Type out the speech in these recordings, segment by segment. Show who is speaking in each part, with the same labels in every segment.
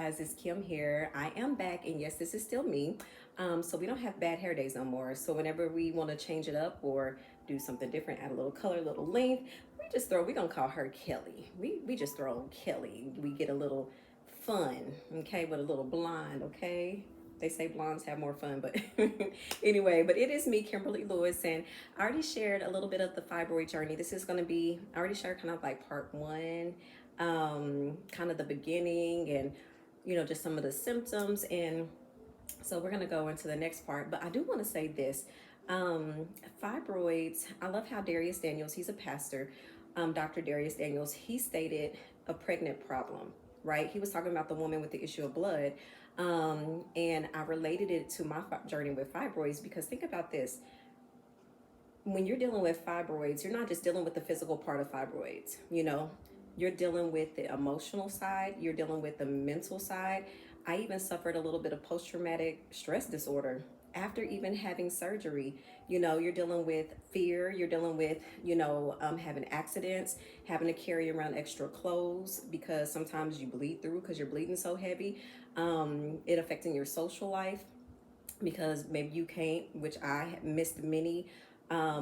Speaker 1: guys, it's Kim here. I am back, and yes, this is still me. So we don't have bad hair days no more. So whenever we want to change it up or do something different, add a little color, a little length, we're gonna call her Kelly. We just throw Kelly. We get a little fun, okay, with a little blonde, okay. They say blondes have more fun, but anyway, but it is me, Kimberly Lewis, and I already shared a little bit of the fibroid journey. This is going to be, I already shared kind of like part one, kind of the beginning and, just some of the symptoms. And so we're going to go into the next part. But I do want to say this, fibroids, I love how Darius Daniels, he's a pastor, Dr. Darius Daniels, he stated a pregnant problem, right? He was talking about the woman with the issue of blood. And I related it to my journey with fibroids because think about this. When you're dealing with fibroids, you're not just dealing with the physical part of fibroids, you're dealing with the emotional side, you're dealing with the mental side. I even suffered a little bit of post-traumatic stress disorder after even having surgery. You're dealing with fear, you're dealing with, having accidents, having to carry around extra clothes because sometimes you bleed through because you're bleeding so heavy. It affecting your social life because maybe you can't, which I missed many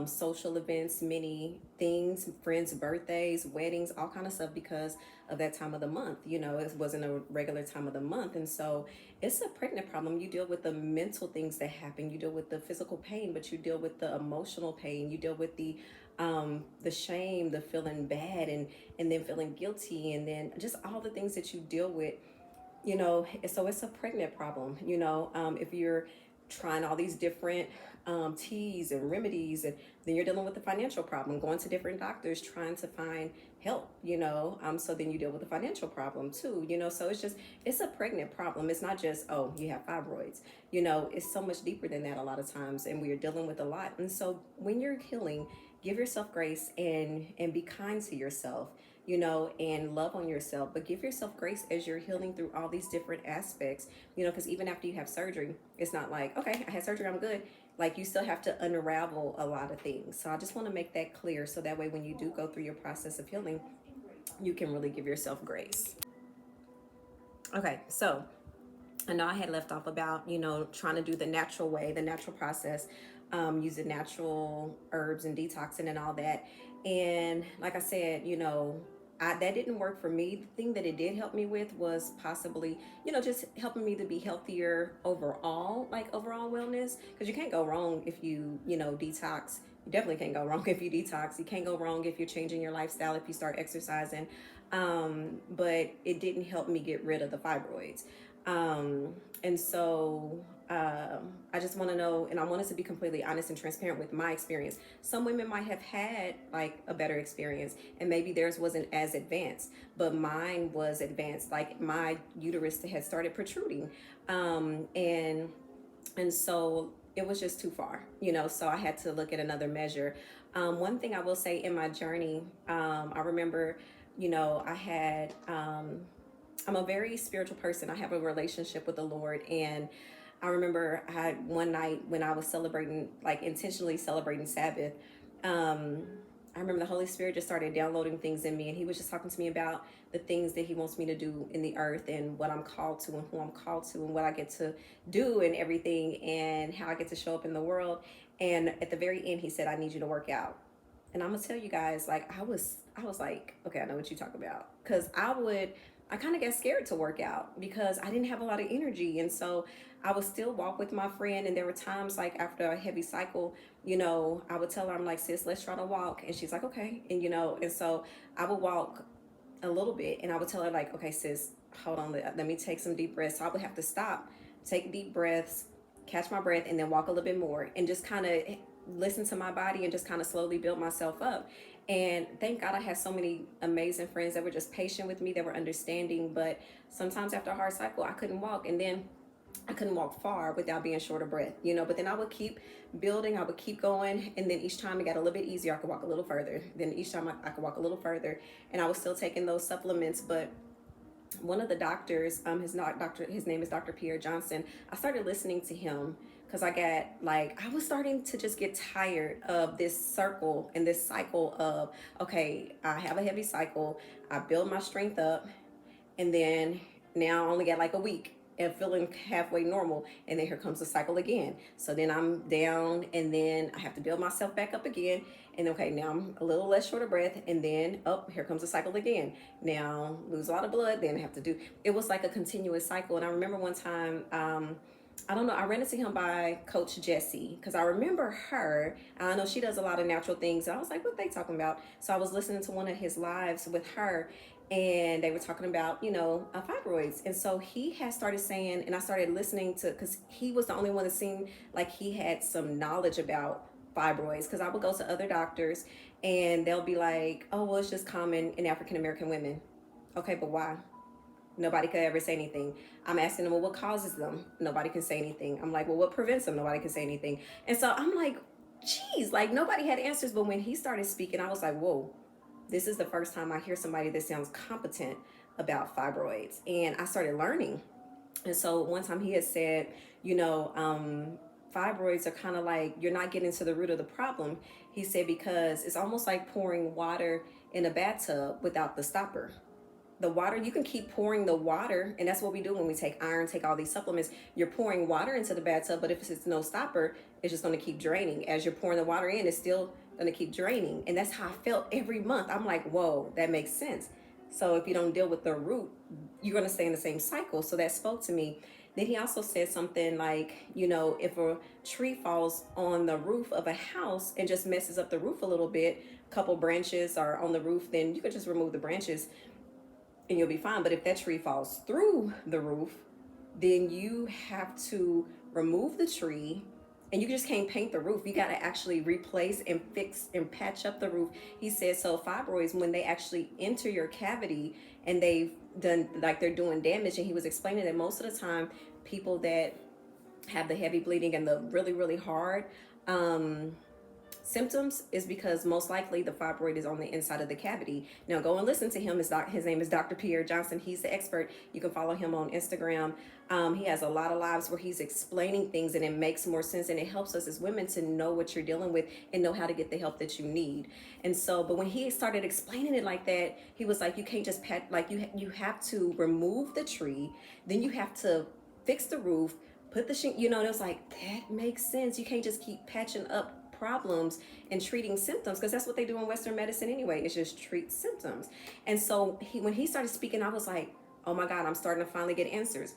Speaker 1: social events, many things, friends' birthdays, weddings, all kind of stuff because of that time of the month. It wasn't a regular time of the month. And so it's a pregnant problem. You deal with the mental things that happen. You deal with the physical pain, but you deal with the emotional pain. You deal with the shame, the feeling bad and then feeling guilty. And then just all the things that you deal with, so it's a pregnant problem, if you're trying all these different teas and remedies, and then you're dealing with the financial problem, going to different doctors trying to find help, so then you deal with the financial problem too, so it's a pregnant problem. It's not just, oh, you have fibroids, it's so much deeper than that a lot of times, and we're dealing with a lot. And so when you're healing, give yourself grace and be kind to yourself, and love on yourself, but give yourself grace as you're healing through all these different aspects, because even after you have surgery, it's not like, okay, I had surgery, I'm good. Like, you still have to unravel a lot of things. So I just want to make that clear so that way when you do go through your process of healing, you can really give yourself grace. Okay, so I know I had left off about, trying to do the natural way, the natural process, using natural herbs and detoxing and all that. And like I said, that didn't work for me. The thing that it did help me with was possibly, just helping me to be healthier overall, like overall wellness. Because you can't go wrong if you, detox. You definitely can't go wrong if you detox. You can't go wrong if you're changing your lifestyle, if you start exercising. But it didn't help me get rid of the fibroids. And so I just want to know, and I wanted to be completely honest and transparent with my experience. Some women might have had like a better experience, and maybe theirs wasn't as advanced, but mine was advanced. Like, my uterus had started protruding, and so it was just too far, so I had to look at another measure. One thing I will say in my journey, I remember, I had, I'm a very spiritual person. I have a relationship with the Lord. And I remember I had one night when I was celebrating, like intentionally celebrating Sabbath. I remember the Holy Spirit just started downloading things in me, and he was just talking to me about the things that he wants me to do in the earth and what I'm called to and who I'm called to and what I get to do and everything and how I get to show up in the world. And at the very end, he said, I need you to work out. And I'm gonna tell you guys, like, I was like, okay, I know what you talk about. Cause I kind of got scared to work out because I didn't have a lot of energy. And so I would still walk with my friend. And there were times like after a heavy cycle, I would tell her, I'm like, sis, let's try to walk. And she's like, okay. And, and so I would walk a little bit and I would tell her like, okay, sis, hold on, let me take some deep breaths. So I would have to stop, take deep breaths, catch my breath, and then walk a little bit more and just kind of listen to my body and just kind of slowly build myself up. And thank God I had so many amazing friends that were just patient with me, that were understanding. But sometimes after a hard cycle, I couldn't walk, and then I couldn't walk far without being short of breath, but then I would keep building, I would keep going. And then each time it got a little bit easier, I could walk a little further. Then each time I could walk a little further, and I was still taking those supplements. But one of the doctors, his name is Dr. Pierre Johnson. I started listening to him because I was starting to just get tired of this circle and this cycle of, okay, I have a heavy cycle, I build my strength up, and then Now I only got like a week and feeling halfway normal, and then here comes the cycle again. So then I'm down, and then I have to build myself back up again, and okay, now I'm a little less short of breath, and then up here comes the cycle again. Now lose a lot of blood, then I have to do. It was like a continuous cycle. And I remember one time, I don't know, I ran into him by Coach Jessie, because I remember her. I know she does a lot of natural things, and I was like, what they talking about? So I was listening to one of his lives with her, and they were talking about, fibroids. And so he had started saying, and I started listening to, because he was the only one that seemed like he had some knowledge about fibroids. Because I would go to other doctors, and they'll be like, oh, well, it's just common in African American women. Okay, but why? Nobody could ever say anything. I'm asking them, well, what causes them? Nobody can say anything. I'm like, well, what prevents them? Nobody can say anything. And so I'm like, geez, like nobody had answers. But when he started speaking, I was like, whoa, this is the first time I hear somebody that sounds competent about fibroids. And I started learning. And so one time he had said, fibroids are kind of like, you're not getting to the root of the problem. He said, because it's almost like pouring water in a bathtub without the stopper. The water, you can keep pouring the water, and that's what we do when we take iron, take all these supplements. You're pouring water into the bathtub, but if it's no stopper, it's just going to keep draining. As you're pouring the water in, it's still going to keep draining. And that's how I felt every month. I'm like, whoa, that makes sense. So if you don't deal with the root, you're going to stay in the same cycle. So that spoke to me. Then he also said something like, if a tree falls on the roof of a house and just messes up the roof a little bit, a couple branches are on the roof, then you could just remove the branches and you'll be fine. But if that tree falls through the roof, then you have to remove the tree, and you just can't paint the roof. You got to actually replace and fix and patch up the roof. He said, so fibroids, when they actually enter your cavity and they've done, like they're doing damage, and he was explaining that most of the time people that have the heavy bleeding and the really, really hard symptoms is because most likely the fibroid is on the inside of the cavity. Now go and listen to him. His name is Dr. Pierre Johnson. He's the expert. You can follow him on Instagram. He has a lot of lives where he's explaining things, and it makes more sense, and it helps us as women to know what you're dealing with and know how to get the help that you need. And so, but when he started explaining it like that, he was like, you can't just pat, like you have to remove the tree, then you have to fix the roof, put the and it was like, that makes sense. You can't just keep patching up problems and treating symptoms, because that's what they do in Western medicine anyway. It's just treat symptoms. And so when he started speaking, I was like, oh my God, I'm starting to finally get answers.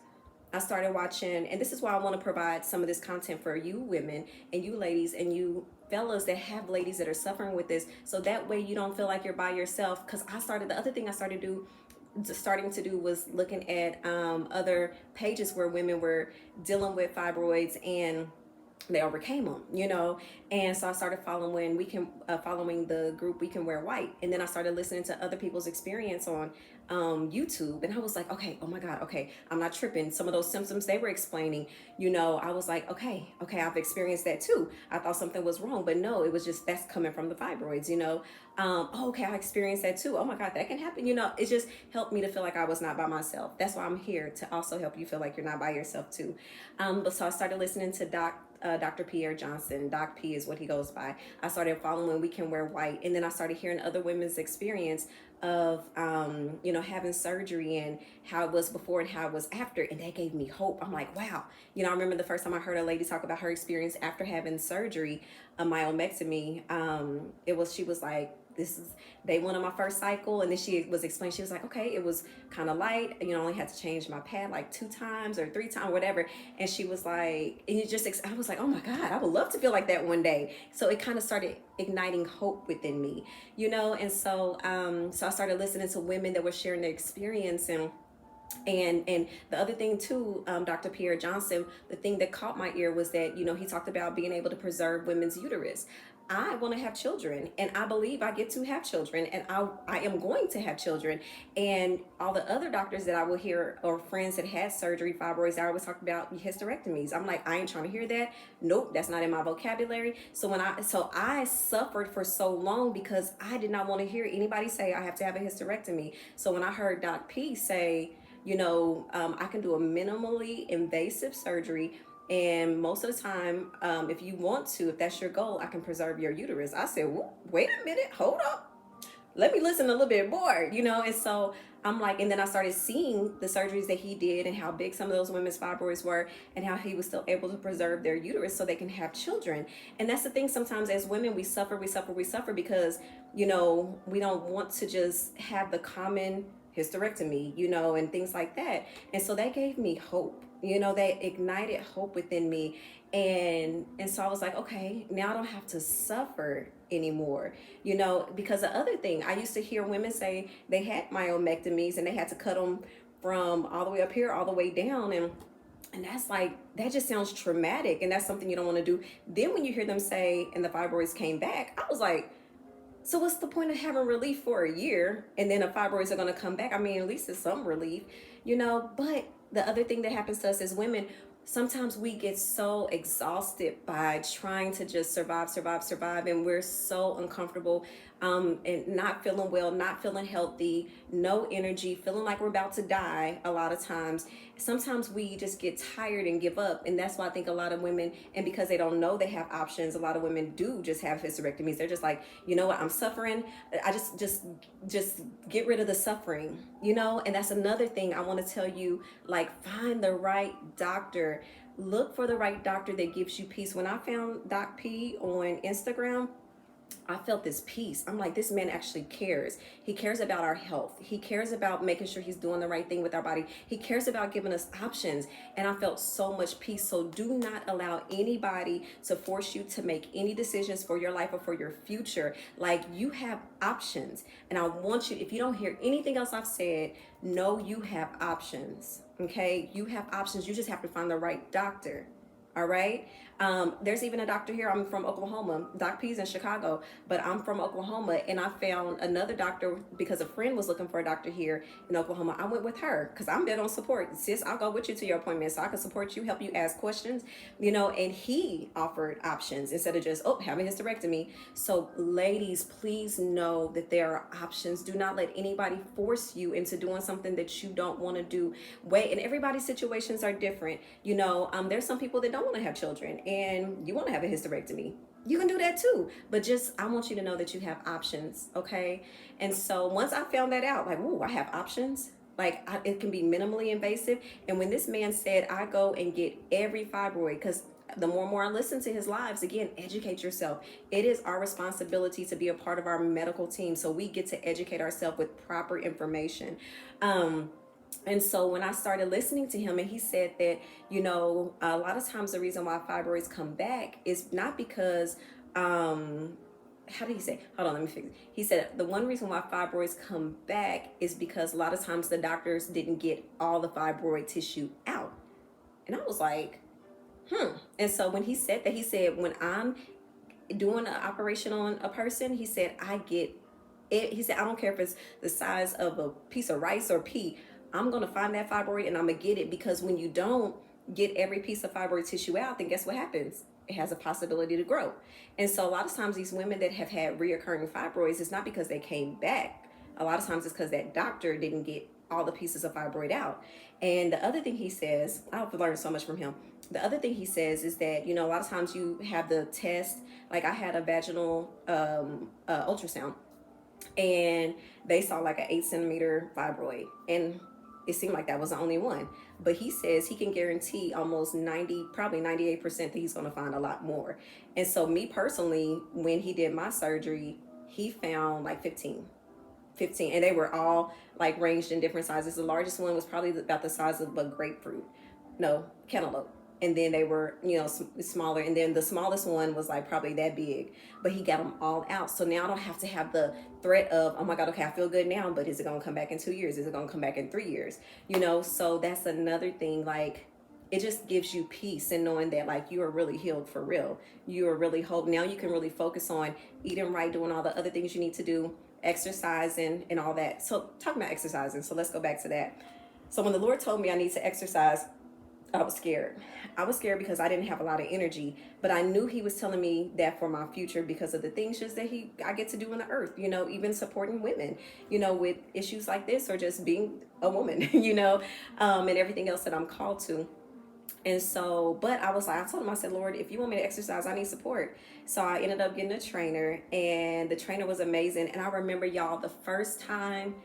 Speaker 1: I started watching, and this is why I want to provide some of this content for you women and you ladies and you fellas that have ladies that are suffering with this, so that way you don't feel like you're by yourself. Because the other thing I starting to do was looking at other pages where women were dealing with fibroids and they overcame them, and so I started following the group We Can Wear White, and then I started listening to other people's experience on YouTube, and I was like, okay, oh my God, okay, I'm not tripping. Some of those symptoms they were explaining, I was like, okay, I've experienced that too. I thought something was wrong, but no, it was just that's coming from the fibroids, okay, I experienced that too. Oh my God, that can happen. It just helped me to feel like I was not by myself. That's why I'm here, to also help you feel like you're not by yourself too. But so I started listening to Dr. Pierre Johnson. Doc P is what he goes by. I started following We Can Wear White, and then I started hearing other women's experience of having surgery and how it was before and how it was after, and that gave me hope. I'm like, wow. I remember the first time I heard a lady talk about her experience after having surgery, a myomectomy. She was like, this is day one of my first cycle, and then she was explaining, she was like, okay, it was kind of light, I only had to change my pad like 2 times or 3 times, whatever. And she was like, and I was like, oh my God, I would love to feel like that one day. So it kind of started igniting hope within me, and so so I started listening to women that were sharing their experience. And the other thing too, Dr. Pierre Johnson, the thing that caught my ear was that, he talked about being able to preserve women's uterus. I want to have children, and I believe I get to have children, and I am going to have children. And all the other doctors that I will hear, or friends that had surgery, fibroids, I always talk about hysterectomies. I'm like, I ain't trying to hear that. Nope, that's not in my vocabulary. So I suffered for so long because I did not want to hear anybody say I have to have a hysterectomy. So when I heard Doc P say, I can do a minimally invasive surgery, and most of the time, if that's your goal, I can preserve your uterus. I said, wait a minute, hold up. Let me listen a little bit more, And so I'm like, and then I started seeing the surgeries that he did and how big some of those women's fibroids were and how he was still able to preserve their uterus so they can have children. And that's the thing, sometimes as women, we suffer because, we don't want to just have the common hysterectomy, and things like that. And so that gave me hope. That ignited hope within me. And so I was like, okay, now I don't have to suffer anymore, because the other thing, I used to hear women say they had myomectomies and they had to cut them from all the way up here all the way down, and that's like, that just sounds traumatic, and that's something you don't want to do. Then when you hear them say, and the fibroids came back, I was like, so what's the point of having relief for a year and then the fibroids are going to come back? I mean, at least it's some relief, but the other thing that happens to us as women, sometimes we get so exhausted by trying to just survive, and we're so uncomfortable, and not feeling well, not feeling healthy, no energy, feeling like we're about to die a lot of times. Sometimes we just get tired and give up, and that's why I think a lot of women, and because they don't know they have options, a lot of women do just have hysterectomies. They're just like, you know what, I'm suffering, I just get rid of the suffering, and that's another thing I want to tell you, like, find the right doctor. Look for the right doctor that gives you peace. When I found Doc P on Instagram, I felt this peace. I'm like, this man actually cares. He cares about our health. He cares about making sure he's doing the right thing with our body. He cares about giving us options. And I felt so much peace. So do not allow anybody to force you to make any decisions for your life or for your future. Like, you have options. And I want you, if you don't hear anything else I've said, know you have options. Okay? You have options. You just have to find the right doctor. All right. There's even a doctor here. I'm from Oklahoma. Doc P's in Chicago, but I'm from Oklahoma, and I found another doctor because a friend was looking for a doctor here in Oklahoma. I went with her because I'm big on support. Sis, I'll go with you to your appointment so I can support you, help you ask questions, and he offered options instead of just, having a hysterectomy. So ladies, please know that there are options. Do not let anybody force you into doing something that you don't want to do. And everybody's situations are different. There's some people that don't want to have children and you want to have a hysterectomy. You can do that too, but I want you to know that you have options. Okay. And so once I found that out, like, I have options. Like, it can be minimally invasive. And when this man said, I go and get every fibroid, because the more and more I listen to his lives, again, educate yourself. It is our responsibility to be a part of our medical team. So we get to educate ourselves with proper information. And so when I started listening to him, and he said that, a lot of times the reason why fibroids come back is not because, how did he say? Hold on, let me fix it. He said the one reason why fibroids come back is because a lot of times the doctors didn't get all the fibroid tissue out. And I was like, And so when he said that, he said, when I'm doing an operation on a person, he said, I get it. He said, I don't care if it's the size of a piece of rice or pea. I'm going to find that fibroid and I'm going to get it, because when you don't get every piece of fibroid tissue out, then guess what happens? It has a possibility to grow. And so a lot of times these women that have had reoccurring fibroids, it's not because they came back. A lot of times it's because that doctor didn't get all the pieces of fibroid out. And the other thing he says, I've learned so much from him. The other thing he says is that, a lot of times you have the test, like I had a vaginal ultrasound, and they saw like an 8-centimeter fibroid, and it seemed like that was the only one. But he says he can guarantee almost 90, probably 98% that he's going to find a lot more. And so me personally, when he did my surgery, he found like 15, and they were all like ranged in different sizes. The largest one was probably about the size of a grapefruit, no, cantaloupe. And then they were, smaller. And then the smallest one was like probably that big, but he got them all out. So now I don't have to have the threat of, oh my God, okay, I feel good now, but is it going to come back in 2 years? Is it going to come back in 3 years? So that's another thing. Like, it just gives you peace in knowing that, like, you are really healed for real. You are really whole. Now you can really focus on eating right, doing all the other things you need to do, exercising and all that. So talking about exercising. So let's go back to that. So when the Lord told me I need to exercise, I was scared. I was scared because I didn't have a lot of energy, but I knew he was telling me that for my future because of the things just that I get to do on the earth, even supporting women, with issues like this, or just being a woman, and everything else that I'm called to. And so, but I was like, I told him, I said, Lord, if you want me to exercise, I need support. So I ended up getting a trainer, and the trainer was amazing. And I remember, y'all, the first time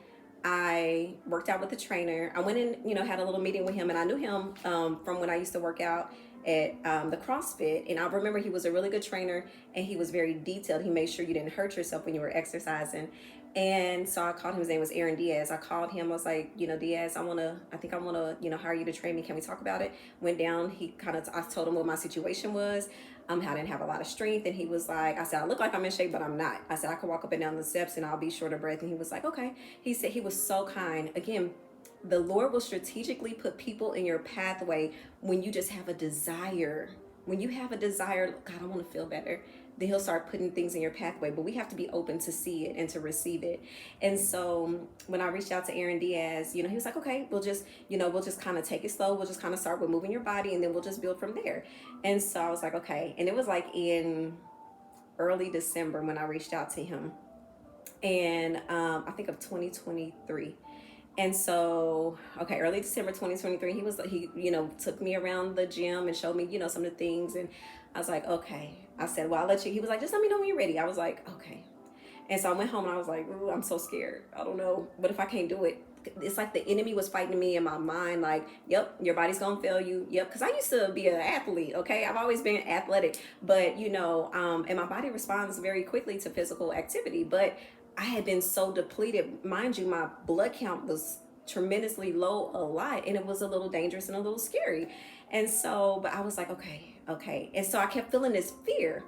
Speaker 1: I worked out with the trainer. I went in, had a little meeting with him, and I knew him from when I used to work out at the CrossFit. And I remember he was a really good trainer, and he was very detailed. He made sure you didn't hurt yourself when you were exercising. And so I called him. His name was Aaron Diaz. I called him. I was like, Diaz, I think I want to, hire you to train me. Can we talk about it? Went down. I told him what my situation was. I didn't have a lot of strength. And he was like, I said, I look like I'm in shape, but I'm not. I said, I can walk up and down the steps and I'll be short of breath. And he was like, okay. He said, he was so kind. Again, the Lord will strategically put people in your pathway when you just have a desire. When you have a desire, God, I want to feel better, then he'll start putting things in your pathway. But we have to be open to see it and to receive it. And so when I reached out to Aaron Diaz, he was like, okay, we'll just kind of take it slow. We'll just kind of start with moving your body, and then we'll just build from there. And so I was like, okay. And it was like in early December when I reached out to him, and I think of 2023. And so, okay, early December 2023, he took me around the gym and showed me, some of the things. And I was like, okay. I said, well, I'll let you. He was like, just let me know when you're ready. I was like, okay. And so I went home and I was like, ooh, I'm so scared. I don't know. What if I can't do it? It's like the enemy was fighting me in my mind. Like, yep, your body's going to fail you. Yep. Because I used to be an athlete. Okay. I've always been athletic. But, and my body responds very quickly to physical activity. But I had been so depleted. Mind you, my blood count was tremendously low a lot, and it was a little dangerous and a little scary. And so, but I was like, okay. And so I kept feeling this fear.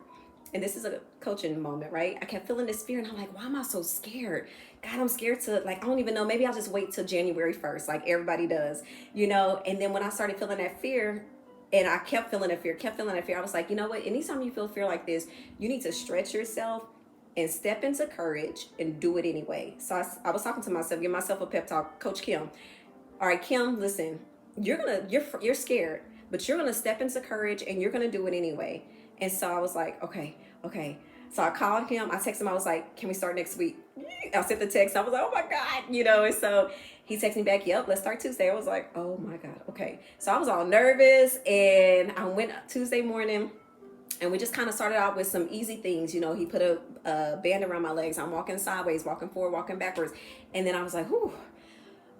Speaker 1: And this is a coaching moment, right? I kept feeling this fear, and I'm like, why am I so scared? God, I'm scared to, I don't even know. Maybe I'll just wait till January 1st, like everybody does, And then when I started feeling that fear, and I kept feeling that fear, I was like, you know what? Anytime you feel fear like this, you need to stretch yourself and step into courage and do it anyway. So I was talking to myself, give myself a pep talk. Coach Kim, all right, Kim, listen, you're scared, but you're gonna step into courage and you're gonna do it anyway. And so I was like, okay. So I called him. I texted him. I was like, can we start next week? I sent the text. I was like, oh my God, And so he texted me back, yep, let's start Tuesday. I was like, oh my God, okay. So I was all nervous, and I went Tuesday morning. And we just kind of started out with some easy things. He put a band around my legs. I'm walking sideways, walking forward, walking backwards. And then I was like, whew,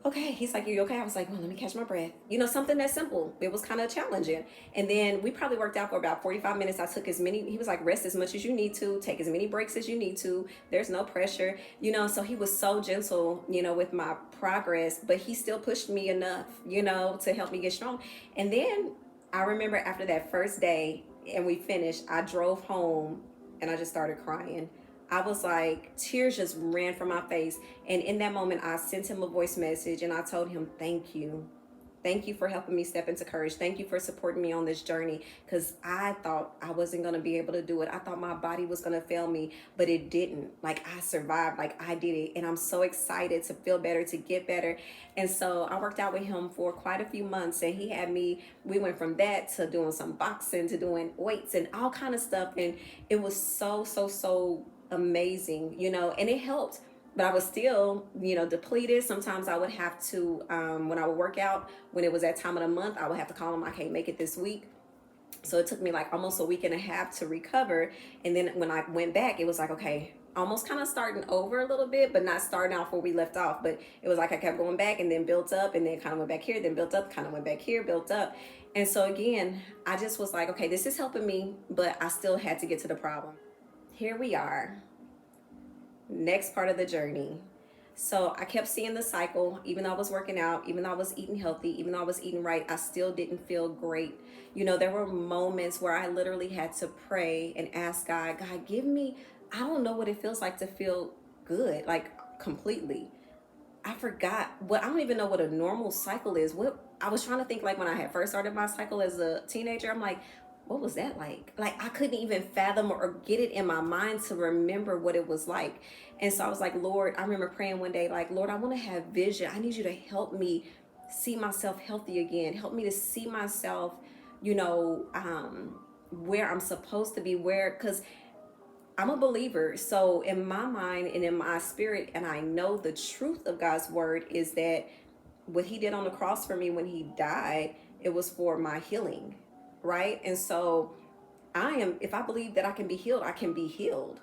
Speaker 1: okay. He's like, you okay? I was like, well, let me catch my breath. Something that simple. It was kind of challenging. And then we probably worked out for about 45 minutes. I took he was like, rest as much as you need to, take as many breaks as you need to. There's no pressure, So he was so gentle, with my progress, but he still pushed me enough, to help me get strong. And then I remember after that first day, and we finished, I drove home and I just started crying. I was like, tears just ran from my face. And in that moment, I sent him a voice message and I told him, thank you. Thank you for helping me step into courage. Thank you for supporting me on this journey, because I thought I wasn't going to be able to do it. I thought my body was going to fail me, but it didn't. I survived, I did it. And I'm so excited to feel better, to get better. And so I worked out with him for quite a few months, and we went from that to doing some boxing, to doing weights and all kind of stuff. And it was so amazing, and it helped. But I was still, depleted. Sometimes I would have to, when I would work out, when it was that time of the month, I would have to call them, I can't make it this week. So it took me almost a week and a half to recover. And then when I went back, it was okay, almost kind of starting over a little bit, but not starting off where we left off. But it was I kept going back and then built up, and then kind of went back here, then built up, kind of went back here, built up. And so again, I just was like, okay, this is helping me, but I still had to get to the problem. Here we are. Next part of the journey. So I kept seeing the cycle. Even though I was working out, even though I was eating healthy, even though I was eating right, I still didn't feel great. There were moments where I literally had to pray and ask God, give me, I don't know what it feels like to feel good, completely. I forgot I don't even know what a normal cycle is. I was trying to think, when I had first started my cycle as a teenager, I'm like, what was that like? I couldn't even fathom or get it in my mind to remember what it was like. And so I was like, Lord, I remember praying one day, Lord, I want to have vision. I need you to help me see myself healthy again. Help me to see myself, where I'm supposed to be, because I'm a believer. So in my mind and in my spirit, and I know the truth of God's word is that what he did on the cross for me when he died, it was for my healing. Right? And so if I believe that I can be healed, I can be healed.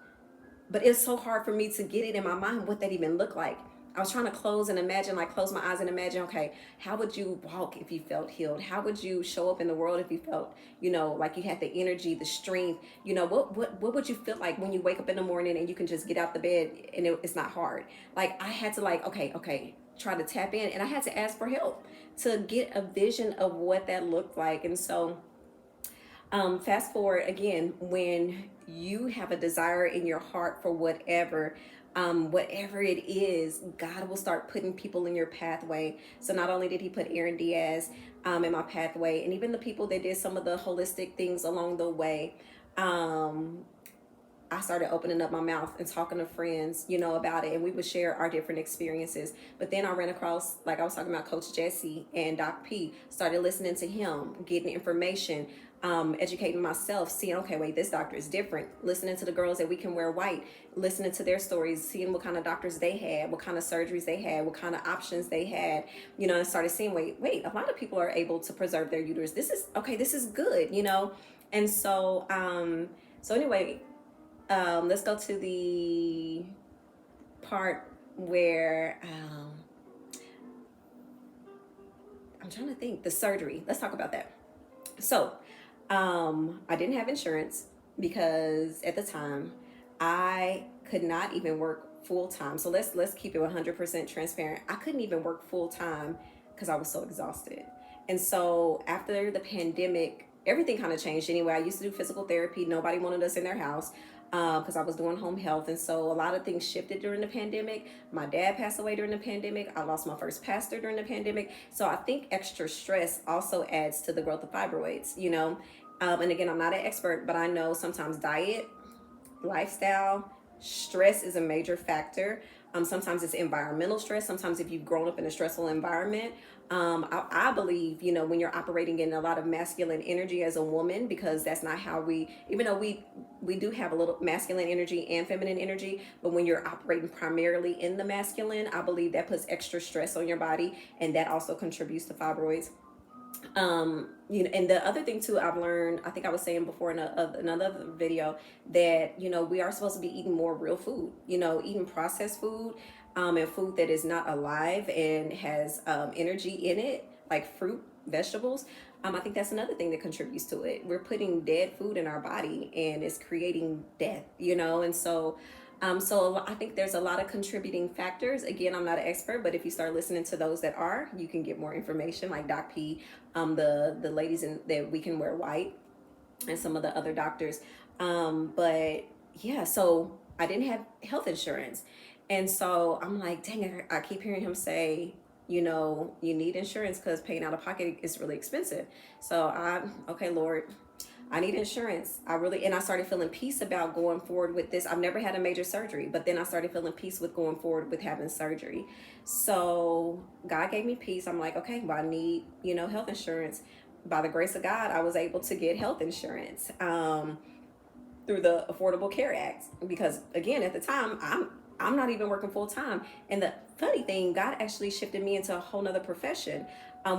Speaker 1: But it's so hard for me to get it in my mind what that even looked like. I was trying to close and imagine, like close my eyes and imagine, okay, how would you walk if you felt healed? How would you show up in the world if you felt, like you had the energy, the strength? What would you feel like when you wake up in the morning and you can just get out the bed and it's not hard? Like I had to okay, try to tap in, and I had to ask for help to get a vision of what that looked like. And so fast forward again, when you have a desire in your heart for whatever it is, God will start putting people in your pathway. So not only did he put Aaron Diaz in my pathway, and even the people that did some of the holistic things along the way, I started opening up my mouth and talking to friends, about it, and we would share our different experiences. But then I ran across, like I was talking about, Coach Jesse and Doc P. Started listening to him, getting information, educating myself, seeing, okay, wait, this doctor is different. Listening to the girls that We Can Wear White, listening to their stories, seeing what kind of doctors they had, what kind of surgeries they had, what kind of options they had, and started seeing, wait, a lot of people are able to preserve their uterus. This is good, And so, anyway, let's go to the part where I'm trying to think, the surgery. Let's talk about that. So I didn't have insurance because at the time I could not even work full time. So let's keep it 100% transparent. I couldn't even work full time because I was so exhausted. And so after the pandemic, everything kind of changed anyway. I used to do physical therapy. Nobody wanted us in their house because I was doing home health. And so a lot of things shifted during the pandemic. My dad passed away during the pandemic. I lost my first pastor during the pandemic. So I think extra stress also adds to the growth of fibroids, and again, I'm not an expert, but I know sometimes diet, lifestyle, stress is a major factor. Sometimes it's environmental stress. Sometimes if you've grown up in a stressful environment, I believe, when you're operating in a lot of masculine energy as a woman, because that's not how even though we do have a little masculine energy and feminine energy, but when you're operating primarily in the masculine, I believe that puts extra stress on your body, and that also contributes to fibroids. And the other thing too, I've learned, I think I was saying before in another video, that, we are supposed to be eating more real food, eating processed food, and food that is not alive and has, energy in it, like fruit, vegetables. I think that's another thing that contributes to it. We're putting dead food in our body and it's creating death, and so I think there's a lot of contributing factors. Again, I'm not an expert, but if you start listening to those that are, you can get more information, like Doc P, the ladies that We Can Wear White, and some of the other doctors. But yeah, so I didn't have health insurance. And so I'm like, dang it, I keep hearing him say, you need insurance because paying out of pocket is really expensive. So okay, Lord, I need insurance. And I started feeling peace about going forward with this. I've never had a major surgery, but then I started feeling peace with going forward with having surgery. So God gave me peace. I'm like, okay, well, I need, health insurance. By the grace of God, I was able to get health insurance through the Affordable Care Act, because again, at the time, I'm not even working full time. And the funny thing, God actually shifted me into a whole nother profession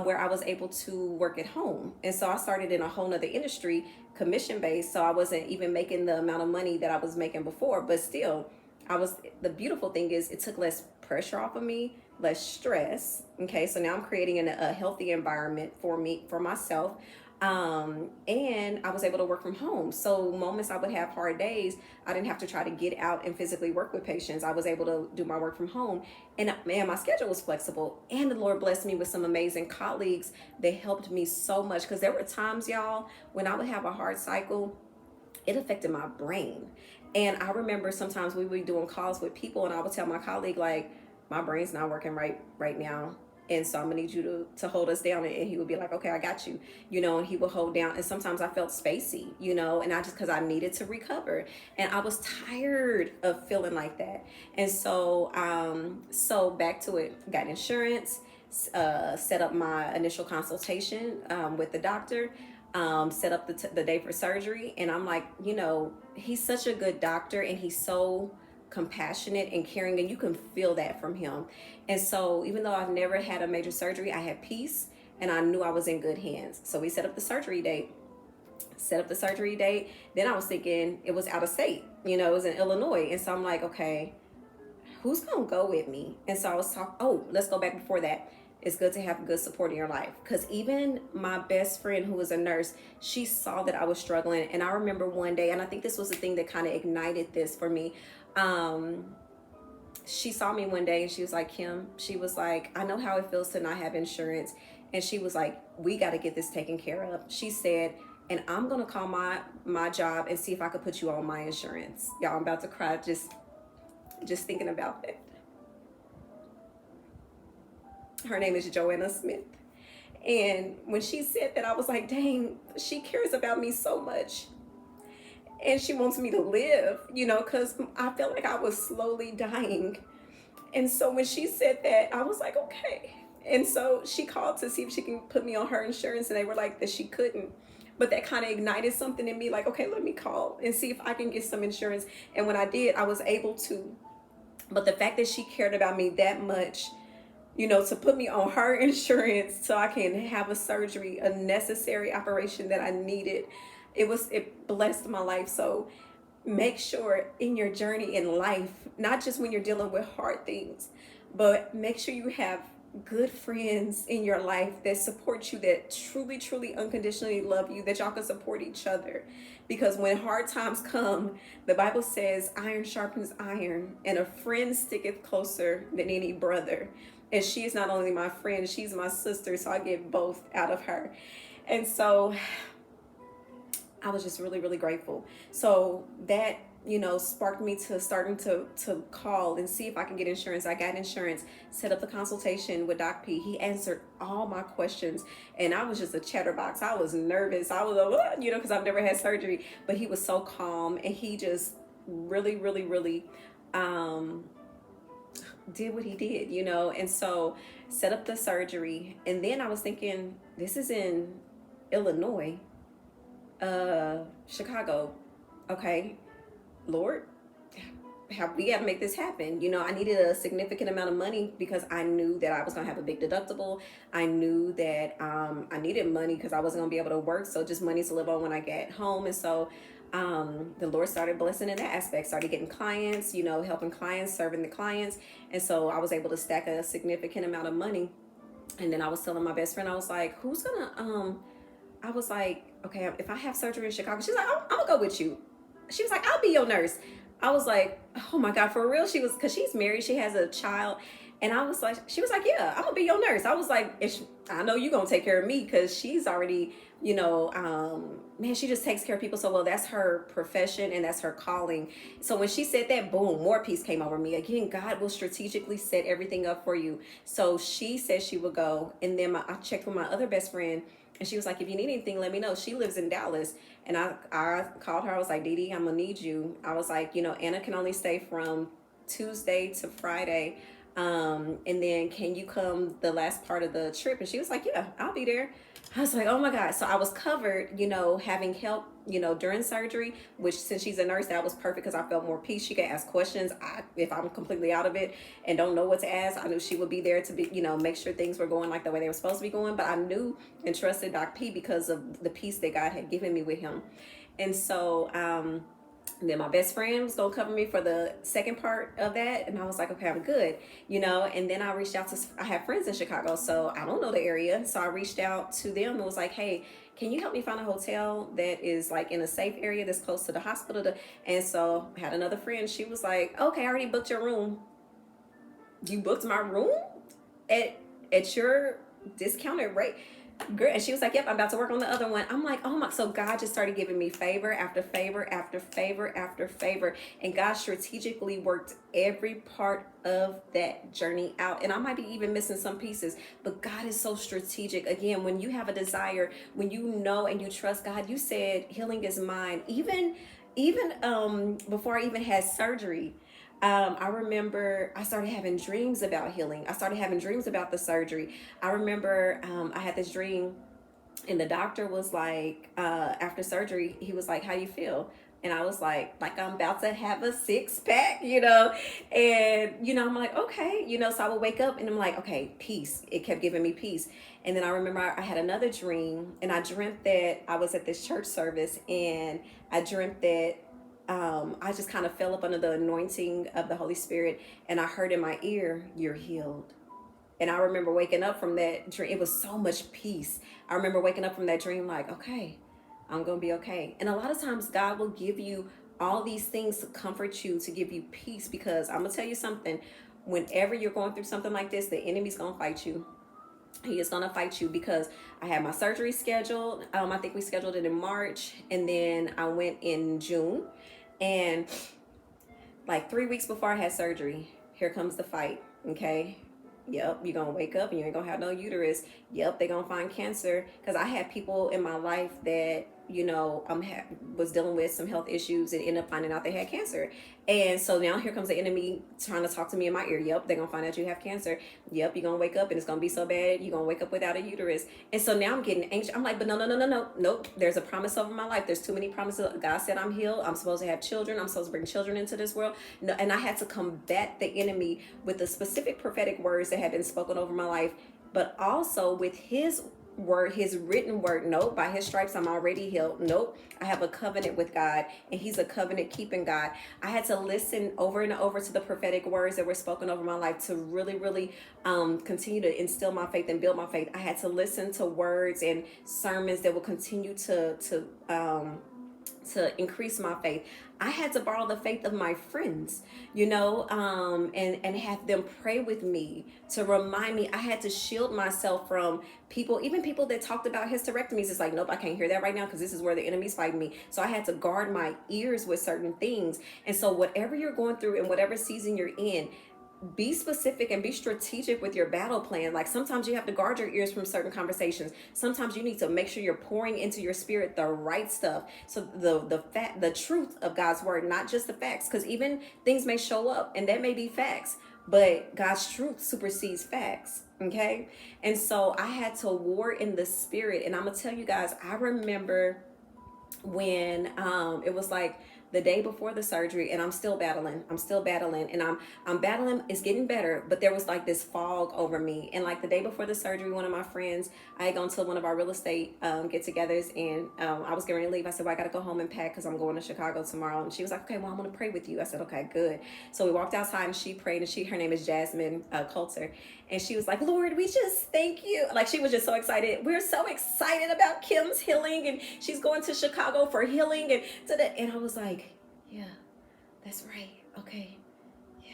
Speaker 1: where I was able to work at home. And so I started in a whole nother industry, commission based. So I wasn't even making the amount of money that I was making before, but still the beautiful thing is it took less pressure off of me, less stress. Okay. So now I'm creating a healthy environment for myself. And I was able to work from home. So moments I would have hard days, I didn't have to try to get out and physically work with patients. I was able to do my work from home, and man, my schedule was flexible, and the Lord blessed me with some amazing colleagues that helped me so much. Because there were times, y'all, when I would have a hard cycle, it affected my brain. And I remember sometimes we would be doing calls with people, and I would tell my colleague, like, my brain's not working right now. And so I'm gonna need you to hold us down. And he would be like, okay, I got you, and he would hold down. And sometimes I felt spacey, and I just, cause I needed to recover. And I was tired of feeling like that. And so, so back to it, got insurance, set up my initial consultation with the doctor, set up the day for surgery. And I'm like, he's such a good doctor, and he's so compassionate and caring, and you can feel that from him. And so even though I've never had a major surgery, I had peace, and I knew I was in good hands. So we set up the surgery date. Then I was thinking it was out of state, it was in Illinois. And so I'm like, okay, who's gonna go with me? And so I was talking, oh, let's go back before that. It's good to have good support in your life, because even my best friend who was a nurse, she saw that I was struggling. And I remember one day, and I think this was the thing that kind of ignited this for me. She saw me one day and she was like, Kim, she was like, I know how it feels to not have insurance. And she was like, we got to get this taken care of. She said, and I'm going to call my job and see if I could put you on my insurance. Y'all, I'm about to cry just thinking about that. Her name is Joanna Smith. And when she said that, I was like, dang, she cares about me so much. And she wants me to live, you know, because I felt like I was slowly dying. And so when she said that, I was like, okay. And so she called to see if she can put me on her insurance, and they were like that she couldn't. But that kind of ignited something in me, like, okay, let me call and see if I can get some insurance. And when I did, I was able to. But the fact that she cared about me that much, you know, to put me on her insurance so I can have a surgery, a necessary operation that I needed, it blessed my life. So make sure in your journey in life, not just when you're dealing with hard things, but make sure you have good friends in your life that support you, that truly, truly unconditionally love you, that y'all can support each other. Because when hard times come, the Bible says iron sharpens iron, and a friend sticketh closer than any brother. And she is not only my friend, she's my sister, so I get both out of her. And so I was just really, really grateful. So that, you know, sparked me to starting to call and see if I can get insurance. I got insurance, set up the consultation with Doc P. He answered all my questions, and I was just a chatterbox. I was nervous. I was, you know, because I've never had surgery, but he was so calm, and he just really, really, really did what he did, you know. And so set up the surgery, and then I was thinking, this is in Illinois, Chicago. Okay, Lord, we got to make this happen. You know, I needed a significant amount of money because I knew that I was going to have a big deductible. I knew that I needed money because I wasn't going to be able to work. So just money to live on when I get home. And so the Lord started blessing in that aspect, started getting clients, you know, helping clients, serving the clients. And so I was able to stack a significant amount of money. And then I was telling my best friend, I was like, who's going to, I was like, okay, if I have surgery in Chicago, she's like, I'm gonna go with you. She was like, I'll be your nurse. I was like, oh my God, for real? She was, because she's married, she has a child. And I was like, she was like, yeah, I'm gonna be your nurse. I was like, I know you're gonna take care of me, because she's already, you know, man, she just takes care of people so well. That's her profession and that's her calling. So when she said that, boom, more peace came over me. Again, God will strategically set everything up for you. So she said she would go. And then I checked with my other best friend, and she was like, if you need anything, let me know. She lives in Dallas. And I called her. I was like, Dee Dee, I'm going to need you. I was like, you know, Anna can only stay from Tuesday to Friday. And then can you come the last part of the trip? And she was like, yeah, I'll be there. I was like, oh my God. So I was covered, you know, having help, you know, during surgery, which since she's a nurse, that was perfect because I felt more peace. She could ask questions. If I'm completely out of it and don't know what to ask, I knew she would be there to be, you know, make sure things were going like the way they were supposed to be going. But I knew and trusted Doc P because of the peace that God had given me with him. And so, and then my best friend was gonna cover me for the second part of that, and I was like, okay, I'm good, you know. And then I reached out to, I have friends in Chicago, so I don't know the area, so I reached out to them and was like, hey, can you help me find a hotel that is like in a safe area that's close to the hospital? And so I had another friend, she was like, okay, I already booked your room. You booked my room at your discounted rate? Girl, and she was like, yep, I'm about to work on the other one. I'm like, oh my, so God just started giving me favor after favor after favor after favor. And God strategically worked every part of that journey out. And I might be even missing some pieces, but God is so strategic. Again, when you have a desire, when you know and you trust God, you said healing is mine. Even before I even had surgery, I remember I started having dreams about healing. I started having dreams about the surgery. I remember I had this dream, and the doctor was like, after surgery, he was like, how you feel? And I was like I'm about to have a 6-pack, you know? And, you know, I'm like, okay, you know, so I would wake up and I'm like, okay, peace. It kept giving me peace. And then I remember I had another dream, and I dreamt that I was at this church service, and I dreamt that I just kind of fell up under the anointing of the Holy Spirit, and I heard in my ear, "You're healed." And I remember waking up from that dream. It was so much peace. I remember waking up from that dream like, okay, I'm going to be okay. And a lot of times God will give you all these things to comfort you, to give you peace, because I'm going to tell you something. Whenever you're going through something like this, the enemy's going to fight you. He is going to fight you, because I had my surgery scheduled. I think we scheduled it in March, and then I went in June. And like 3 weeks before I had surgery, here comes the fight. Okay. Yep, you're gonna wake up and you ain't gonna have no uterus. Yep, they're gonna find cancer. Because I had people in my life that, you know, was dealing with some health issues and ended up finding out they had cancer. And so now here comes the enemy trying to talk to me in my ear. Yep, they're gonna find out you have cancer. Yep, you're gonna wake up and it's gonna be so bad, you're gonna wake up without a uterus. And so now I'm getting anxious. I'm like, but no. Nope. There's a promise over my life. There's too many promises. God said I'm healed. I'm supposed to have children. I'm supposed to bring children into this world. No, and I had to combat the enemy with the specific prophetic words that had been spoken over my life, but also with his word, his written word. Nope, by his stripes I'm already healed. Nope, I have a covenant with God, and he's a covenant keeping God. I had to listen over and over to the prophetic words that were spoken over my life to really continue to instill my faith and build my faith. I had to listen to words and sermons that will continue to increase my faith. I had to borrow the faith of my friends, you know, and have them pray with me to remind me. I had to shield myself from people, even people that talked about hysterectomies. It's like, nope, I can't hear that right now because this is where the enemy's fighting me. So I had to guard my ears with certain things. And so whatever you're going through and whatever season you're in, be specific and be strategic with your battle plan. Like sometimes you have to guard your ears from certain conversations. Sometimes you need to make sure you're pouring into your spirit the right stuff. So the truth of God's word, not just the facts, because even things may show up and that may be facts, but God's truth supersedes facts. Okay. And so I had to war in the spirit. And I'm gonna tell you guys, I remember when it was like the day before the surgery, and I'm still battling, and I'm battling. It's getting better, but there was like this fog over me. And like the day before the surgery, one of my friends, I had gone to one of our real estate get-togethers, and I was getting ready to leave. I said, well, I gotta go home and pack because I'm going to Chicago tomorrow. And she was like, okay, well, I'm gonna pray with you. I said, okay, good. So we walked outside and she prayed, and her name is Jasmine Coulter. And she was like, Lord, we just thank you. Like, she was just so excited. We're so excited about Kim's healing, and she's going to Chicago for healing. And I was like, yeah, that's right. Okay. Yeah.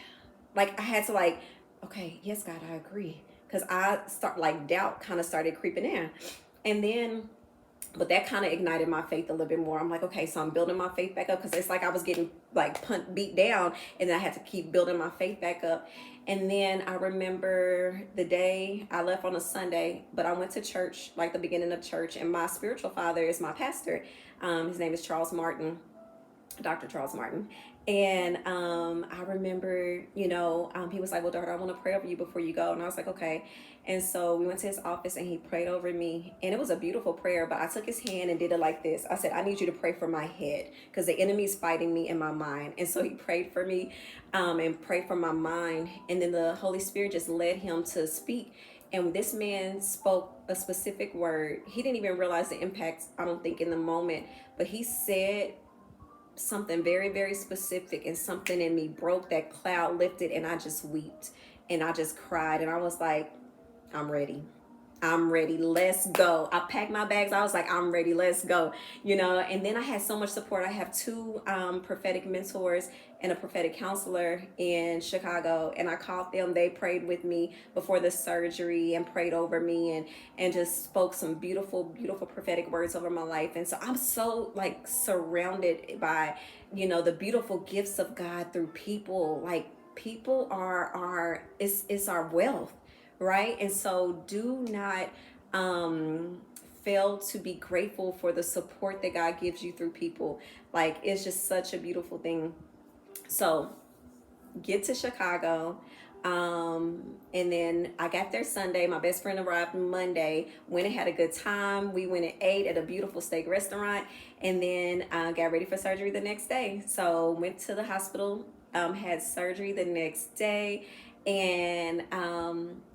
Speaker 1: Like, I had to like, okay, yes, God, I agree. Because doubt kind of started creeping in. And then, but that kind of ignited my faith a little bit more. I'm like, okay, so I'm building my faith back up, because it's like I was getting like beat down, and then I had to keep building my faith back up. And then I remember the day I left on a Sunday, but I went to church, like the beginning of church, and my spiritual father is my pastor. His name is Charles Martin, Dr. Charles Martin. And I remember, he was like, well, daughter, I want to pray over you before you go. And I was like, okay. And so we went to his office and he prayed over me. And it was a beautiful prayer, but I took his hand and did it like this. I said, I need you to pray for my head, because the enemy is fighting me in my mind. And so he prayed for me and prayed for my mind. And then the Holy Spirit just led him to speak. And this man spoke a specific word. He didn't even realize the impact, I don't think, in the moment. But he said something very, very specific, and something in me broke. That cloud lifted, and I just wept and I just cried, and I was like, I'm ready. Let's go. I packed my bags. I was like, I'm ready. Let's go. And then I had so much support. I have two prophetic mentors and a prophetic counselor in Chicago, and I called them. They prayed with me before the surgery and prayed over me and just spoke some beautiful, beautiful prophetic words over my life. And so I'm so like surrounded by, the beautiful gifts of God through people. Like, people are it's our wealth. Right? And so do not fail to be grateful for the support that God gives you through people. Like, it's just such a beautiful thing. So get to Chicago. And then I got there Sunday. My best friend arrived Monday. Went and had a good time. We went and ate at a beautiful steak restaurant, and then got ready for surgery the next day. So went to the hospital, had surgery the next day. And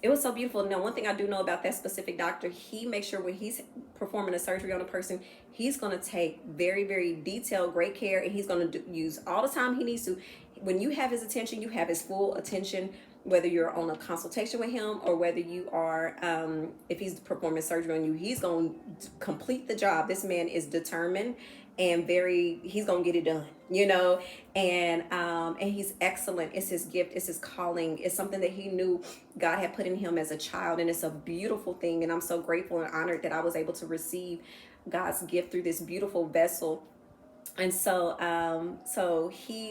Speaker 1: it was so beautiful. Now, one thing I do know about that specific doctor, he makes sure when he's performing a surgery on a person, he's going to take very, very detailed, great care, and he's going to use all the time he needs to. When you have his attention, you have his full attention, whether you're on a consultation with him or whether you are, if he's performing surgery on you, he's going to complete the job. This man is determined and he's going to get it done, you know, and he's excellent. It's his gift. It's his calling. It's something that he knew God had put in him as a child. And it's a beautiful thing. And I'm so grateful and honored that I was able to receive God's gift through this beautiful vessel. And so,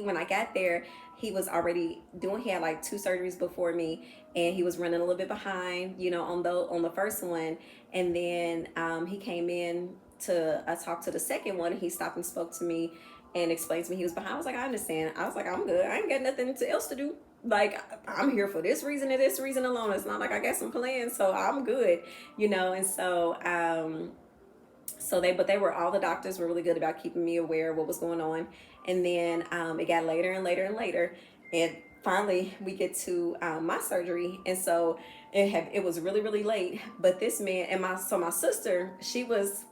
Speaker 1: when I got there, he was already he had like 2 surgeries before me, and he was running a little bit behind, you know, on the first one. And then, he came in I talked to the second one, and he stopped and spoke to me and explained to me he was behind. I was like, I understand. I was like, I'm good. I ain't got nothing else to do. Like, I'm here for this reason and this reason alone. It's not like I got some plans, so I'm good, you know. And so, all the doctors were really good about keeping me aware of what was going on. And then it got later and later and later, and finally we get to my surgery. And so it was really, really late. But this man and my sister, she was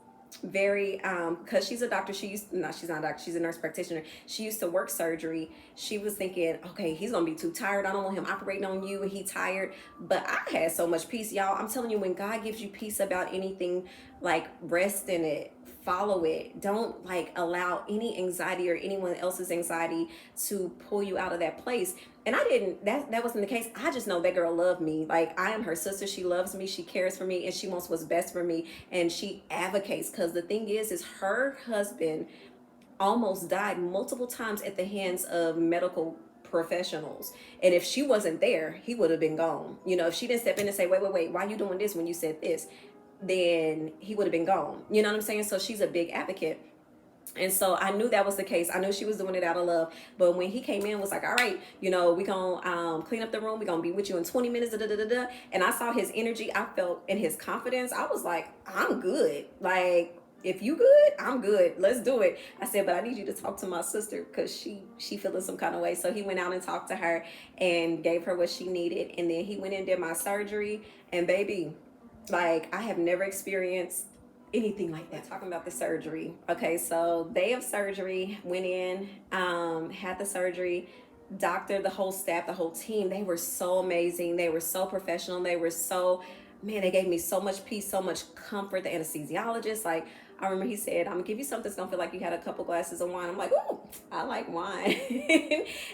Speaker 1: very because she's a doctor, she's not a doctor, she's a nurse practitioner. She used to work surgery. She was thinking, okay, he's gonna be too tired, I don't want him operating on you, and he tired. But I had so much peace, y'all. I'm telling you, when God gives you peace about anything, like, rest in it, follow it. Don't like allow any anxiety or anyone else's anxiety to pull you out of that place. And that wasn't the case. I just know that girl loved me. Like, I am her sister. She loves me. She cares for me, and she wants what's best for me. And she advocates, because the thing is her husband almost died multiple times at the hands of medical professionals. And if she wasn't there, he would have been gone. You know, if she didn't step in and say, wait, why are you doing this when you said this? Then he would have been gone. You know what I'm saying? So she's a big advocate. And so I knew that was the case. I knew she was doing it out of love. But when he came in, was like, all right, you know, we gonna clean up the room. We gonna be with you in 20 minutes. And I saw his energy. I felt in his confidence. I was like, I'm good. Like, if you good, I'm good. Let's do it. I said, but I need you to talk to my sister, because she feeling some kind of way. So he went out and talked to her and gave her what she needed. And then he went in and did my surgery. And baby, like, I have never experienced anything like that. Talking about the surgery. Okay, so day of surgery, went in, had the surgery. Doctor, the whole staff, the whole team, they were so amazing. They were so professional. They were so, man, they gave me so much peace, so much comfort. The anesthesiologist, like, I remember he said, I'm gonna give you something that's gonna feel like you had a couple glasses of wine. I'm like, ooh, I like wine.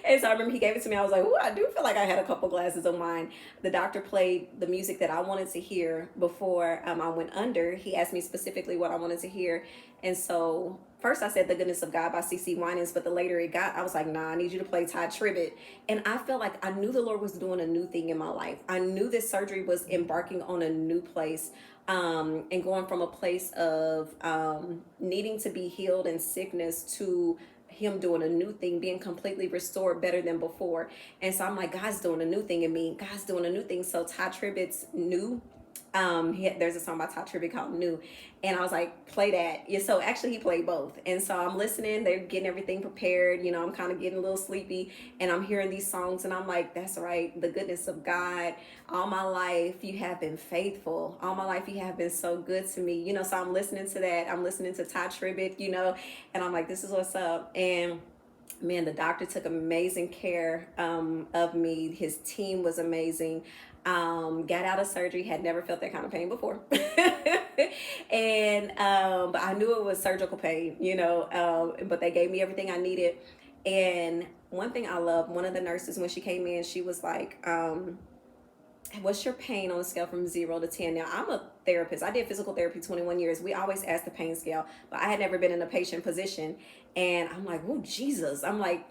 Speaker 1: And so I remember he gave it to me. I was like, ooh, I do feel like I had a couple glasses of wine. The doctor played the music that I wanted to hear before I went under. He asked me specifically what I wanted to hear. And so first I said The Goodness of God by C.C. Winans, but the later it got, I was like, nah, I need you to play Ty Tribbett. And I felt like I knew the Lord was doing a new thing in my life. I knew this surgery was embarking on a new place. And going from a place of needing to be healed in sickness to him doing a new thing, being completely restored, better than before. And so I'm like, God's doing a new thing in me. God's doing a new thing. So Ty Tribbett's New, there's a song by Ty Tribbett called New. And I was like, play that. Yeah, so actually he played both. And so I'm listening, they're getting everything prepared. You know, I'm kind of getting a little sleepy, and I'm hearing these songs, and I'm like, that's right. The goodness of God. All my life, you have been faithful. All my life, you have been so good to me. You know, so I'm listening to that. I'm listening to Ty Tribbett, you know, and I'm like, this is what's up. And man, the doctor took amazing care of me. His team was amazing. Got out of surgery, had never felt that kind of pain before. And but I knew it was surgical pain, you know, but they gave me everything I needed. And one thing I love, one of the nurses, when she came in, she was like, what's your pain on a scale from 0 to 10? Now, I'm a therapist. I did physical therapy 21 years. We always ask the pain scale, but I had never been in a patient position. And I'm like, oh, Jesus. I'm like,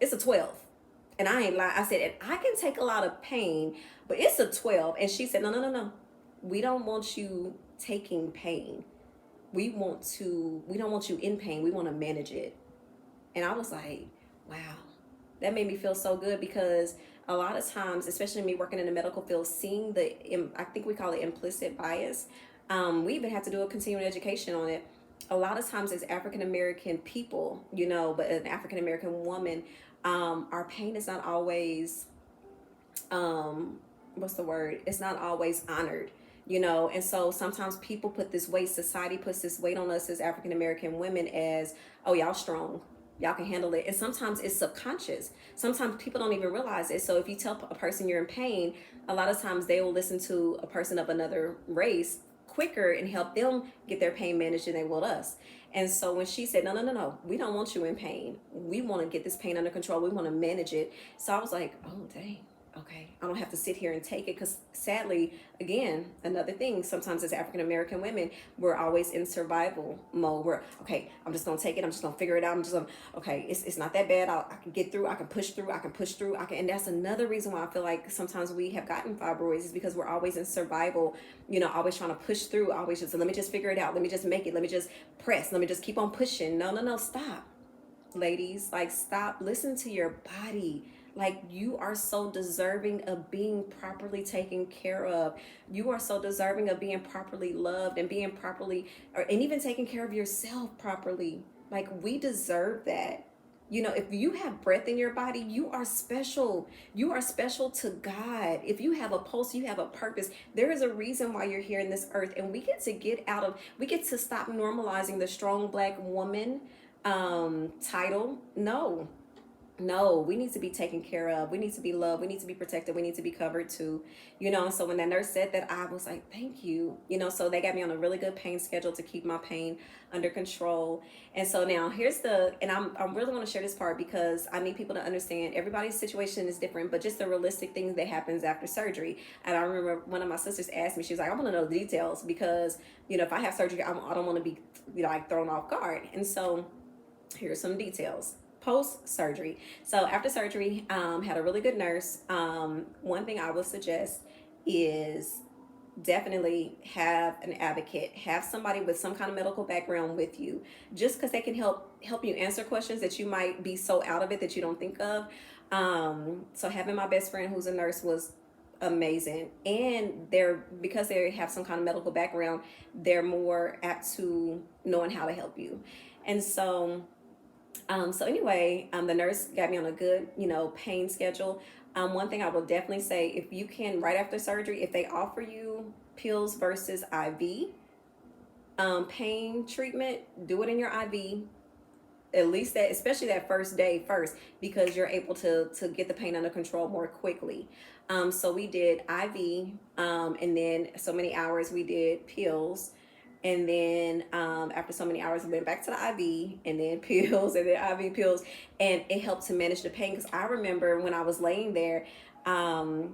Speaker 1: it's a 12. And I ain't lying. I said, and I can take a lot of pain, but it's a 12. And she said, no. We don't want you taking pain. We don't want you in pain. We want to manage it. And I was like, wow, that made me feel so good, because a lot of times, especially me working in the medical field, seeing I think we call it implicit bias. We even have to do a continuing education on it. A lot of times as African-American people, you know, but an African-American woman, our pain is not always, what's the word? It's not always honored. you know. And so sometimes people put this weight, society puts this weight on us as African American women as, oh, y'all strong, y'all can handle it. And sometimes it's subconscious. Sometimes people don't even realize it. So if you tell a person you're in pain, a lot of times they will listen to a person of another race quicker and help them get their pain managed than they will us. And so when she said, no, no, no, no, we don't want you in pain. We want to get this pain under control. We want to manage it. So I was like, oh, dang. Okay, I don't have to sit here and take it, because sadly, again, another thing, sometimes as African American women, we're always in survival mode. We're, okay, I'm just gonna take it, I'm just gonna figure it out, I'm just gonna, okay, it's not that bad, I can get through, I can push through, and that's another reason why I feel like sometimes we have gotten fibroids, is because we're always in survival, you know, always trying to push through, always just, let me just figure it out, let me just make it, let me just press, let me just keep on pushing. No, no, no, stop, ladies, like, stop, listen to your body. Like, you are so deserving of being properly taken care of. You are so deserving of being properly loved and being properly, and even taking care of yourself properly. Like, we deserve that. You know, if you have breath in your body, you are special. You are special to God. If you have a pulse, you have a purpose. There is a reason why you're here in this earth. And we get to we get to stop normalizing the strong Black woman title. No, we need to be taken care of. We need to be loved. We need to be protected. We need to be covered too. You know, and so when that nurse said that, I was like, thank you. You know, so they got me on a really good pain schedule to keep my pain under control. And so now here's I'm really want to share this part, because I need people to understand everybody's situation is different, but just the realistic things that happens after surgery. And I remember one of my sisters asked me, she was like, I want to know the details, because, you know, if I have surgery, I don't want to be, you know, like thrown off guard. And so here's some details. Post-surgery. So after surgery, had a really good nurse. One thing I would suggest is definitely have an advocate, have somebody with some kind of medical background with you, just because they can help you answer questions that you might be so out of it that you don't think of. So having my best friend who's a nurse was amazing, and because they have some kind of medical background, they're more apt to knowing how to help you. And so anyway, the nurse got me on a good, you know, pain schedule. One thing I will definitely say, if you can, right after surgery, if they offer you pills versus IV pain treatment, do it in your IV. At least that, especially that first day first, because you're able to get the pain under control more quickly. So we did IV, and then so many hours we did pills. And then after so many hours, we went back to the IV, and then pills, and then IV pills. And it helped to manage the pain. Because I remember when I was laying there, I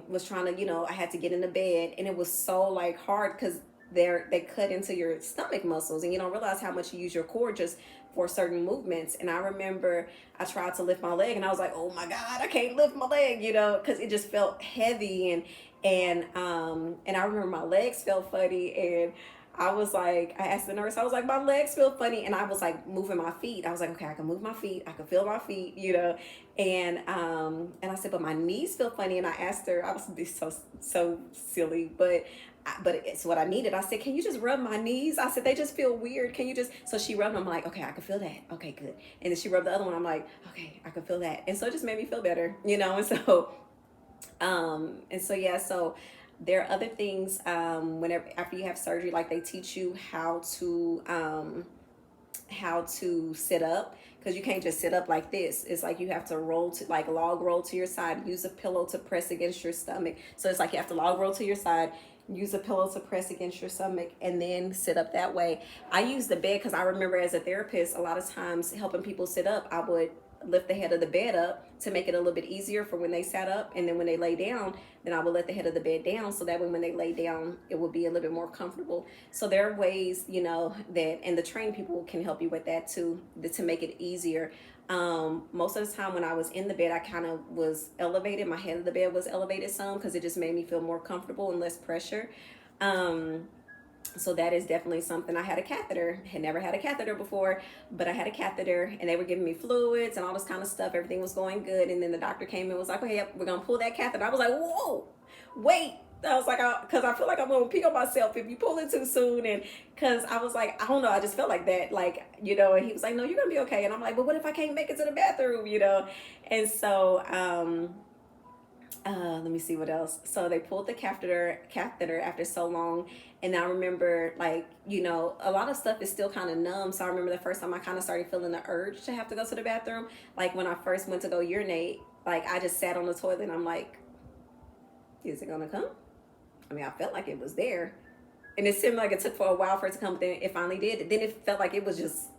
Speaker 1: was trying to, you know, I had to get in the bed. And it was so like hard, because they cut into your stomach muscles. And you don't realize how much you use your core just for certain movements. And I remember I tried to lift my leg, and I was like, oh my God, I can't lift my leg, you know, because it just felt heavy. And I remember my legs felt funny, and I was like, I asked the nurse, I was like, my legs feel funny, and I was like moving my feet. I was like, okay, I can move my feet, I can feel my feet, you know, and I said, but my knees feel funny. And I asked her, I was so silly, but it's what I needed. I said, can you just rub my knees? I said, they just feel weird. Can you just, so she rubbed them. I'm like, okay, I can feel that. Okay, good. And then she rubbed the other one. I'm like, okay, I can feel that. And so it just made me feel better, you know. And so yeah, so there are other things whenever after you have surgery, like they teach you how to sit up, because you can't just sit up like this. It's like you have to log roll to your side, use a pillow to press against your stomach. So it's like you have to log roll to your side, use a pillow to press against your stomach, and then sit up that way. I use the bed because I remember as a therapist, a lot of times helping people sit up, I would lift the head of the bed up to make it a little bit easier for when they sat up, and then when they lay down, then I would let the head of the bed down, so that when they lay down, it would be a little bit more comfortable. So there are ways, you know, that, and the trained people can help you with that too, to make it easier. Most of the time when I was in the bed, I kind of was elevated. My head of the bed was elevated some, because it just made me feel more comfortable and less pressure. So that is definitely something. I had a catheter, had never had a catheter before, but I had a catheter, and they were giving me fluids and all this kind of stuff. Everything was going good. And then the doctor came and was like, okay, we're going to pull that catheter. I was like, whoa, wait. I was like, because I feel like I'm going to pee on myself if you pull it too soon. And because I was like, I don't know, I just felt like that, like, you know. And he was like, no, you're going to be okay. And I'm like, but what if I can't make it to the bathroom, you know? And so, Let me see what else. So they pulled the catheter after so long. And I remember, like, you know, a lot of stuff is still kind of numb. So I remember the first time I kind of started feeling the urge to have to go to the bathroom. Like when I first went to go urinate, like I just sat on the toilet and I'm like, is it gonna come? I mean, I felt like it was there. And it seemed like it took for a while for it to come, but then it finally did. Then it felt like it was just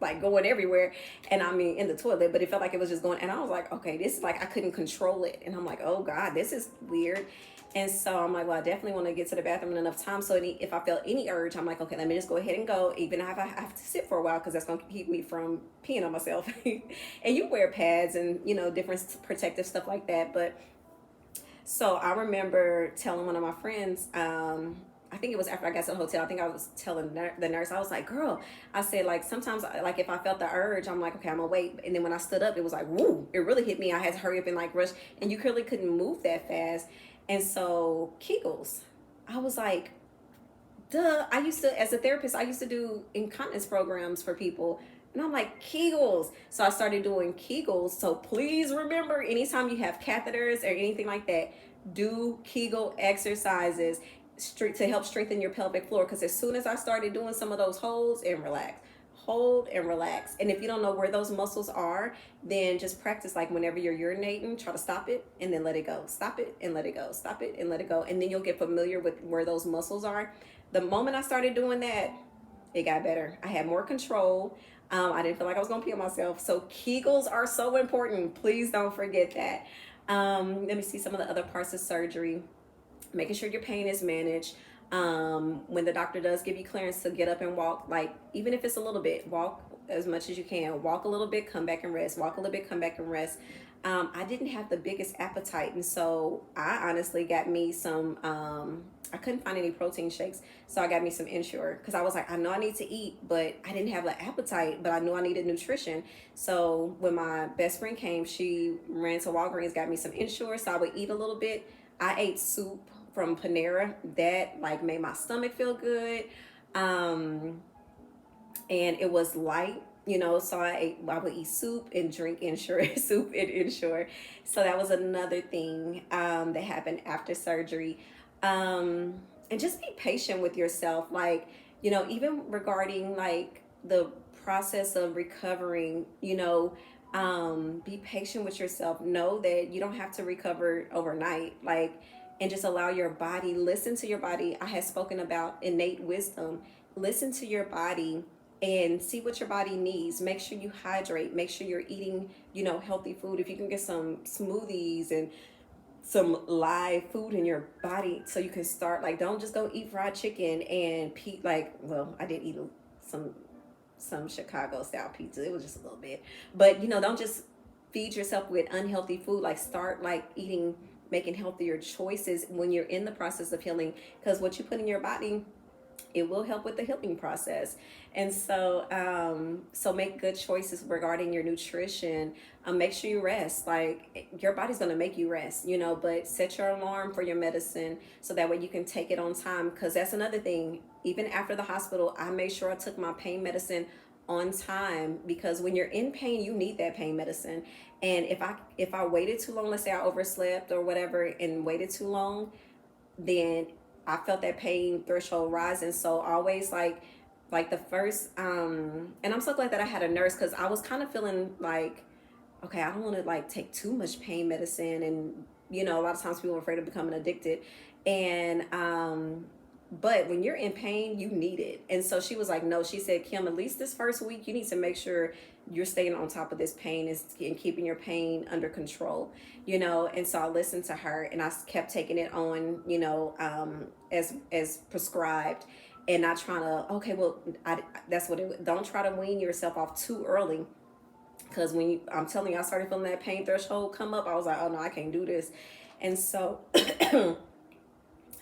Speaker 1: like going everywhere, and I mean in the toilet, but it felt like it was just going, and I was like, okay, this is like I couldn't control it, and I'm like, oh God, this is weird. And so I'm like, well, I definitely want to get to the bathroom in enough time, so if I felt any urge, I'm like, okay, let me just go ahead and go, even if I have to sit for a while, because that's going to keep me from peeing on myself. And you wear pads and, you know, different protective stuff like that. But so I remember telling one of my friends, I think it was after I got to the hotel, I think I was telling the nurse, I was like, girl, I said, like, sometimes, like, if I felt the urge, I'm like, okay, I'm gonna wait. And then when I stood up, it was like, woo, it really hit me. I had to hurry up and, like, rush. And you clearly couldn't move that fast. And so, Kegels, I was like, duh. I used to, as a therapist, I used to do incontinence programs for people. And I'm like, Kegels. So I started doing Kegels. So please remember, anytime you have catheters or anything like that, do Kegel exercises to help strengthen your pelvic floor. Because as soon as I started doing some of those holds and relax, hold and relax. And if you don't know where those muscles are, then just practice, like whenever you're urinating, try to stop it and then let it go. Stop it and let it go. Stop it and let it go. And then you'll get familiar with where those muscles are. The moment I started doing that, it got better. I had more control. I didn't feel like I was gonna pee on myself. So Kegels are so important. Please don't forget that. Let me see some of the other parts of surgery. Making sure your pain is managed. When the doctor does give you clearance to get up and walk, like even if it's a little bit, walk as much as you can. Walk a little bit, come back and rest. Walk a little bit, come back and rest. I didn't have the biggest appetite, and so I honestly got me some. I couldn't find any protein shakes, so I got me some Ensure, because I was like, I know I need to eat, but I didn't have the appetite, but I knew I needed nutrition. So when my best friend came, she ran to Walgreens, got me some Ensure, so I would eat a little bit. I ate soup from Panera that like made my stomach feel good, and it was light, you know. So I would eat soup and drink Ensure, soup and Ensure. So that was another thing that happened after surgery. And just be patient with yourself, like, you know, even regarding like the process of recovering, you know, be patient with yourself. Know that you don't have to recover overnight, like, and just allow your body, listen to your body. I had spoken about innate wisdom. Listen to your body and see what your body needs. Make sure you hydrate. Make sure you're eating, you know, healthy food. If you can get some smoothies and some live food in your body, so you can start, like, don't just go eat fried chicken and like, well, I did eat some Chicago style pizza. It was just a little bit, but you know, don't just feed yourself with unhealthy food. Like, start like making healthier choices when you're in the process of healing, because what you put in your body, it will help with the healing process. And so so make good choices regarding your nutrition. Make sure you rest. Like, your body's going to make you rest, you know, but set your alarm for your medicine so that way you can take it on time, because that's another thing. Even after the hospital, I made sure I took my pain medicine on time, because when you're in pain, you need that pain medicine. And if I waited too long, let's say I overslept or whatever and waited too long, then I felt that pain threshold rising. So always like the first and I'm so glad that I had a nurse, because I was kind of feeling like, okay, I don't want to like take too much pain medicine, and you know, a lot of times people are afraid of becoming addicted. And but when you're in pain, you need it. And so she was like, no, she said, Kim, at least this first week, you need to make sure you're staying on top of this pain and keeping your pain under control, you know. And so I listened to her, and I kept taking it on, you know, as prescribed, and not trying to, okay, well, that's what it, don't try to wean yourself off too early. Because I'm telling you, I started feeling that pain threshold come up, I was like, oh no, I can't do this. And so,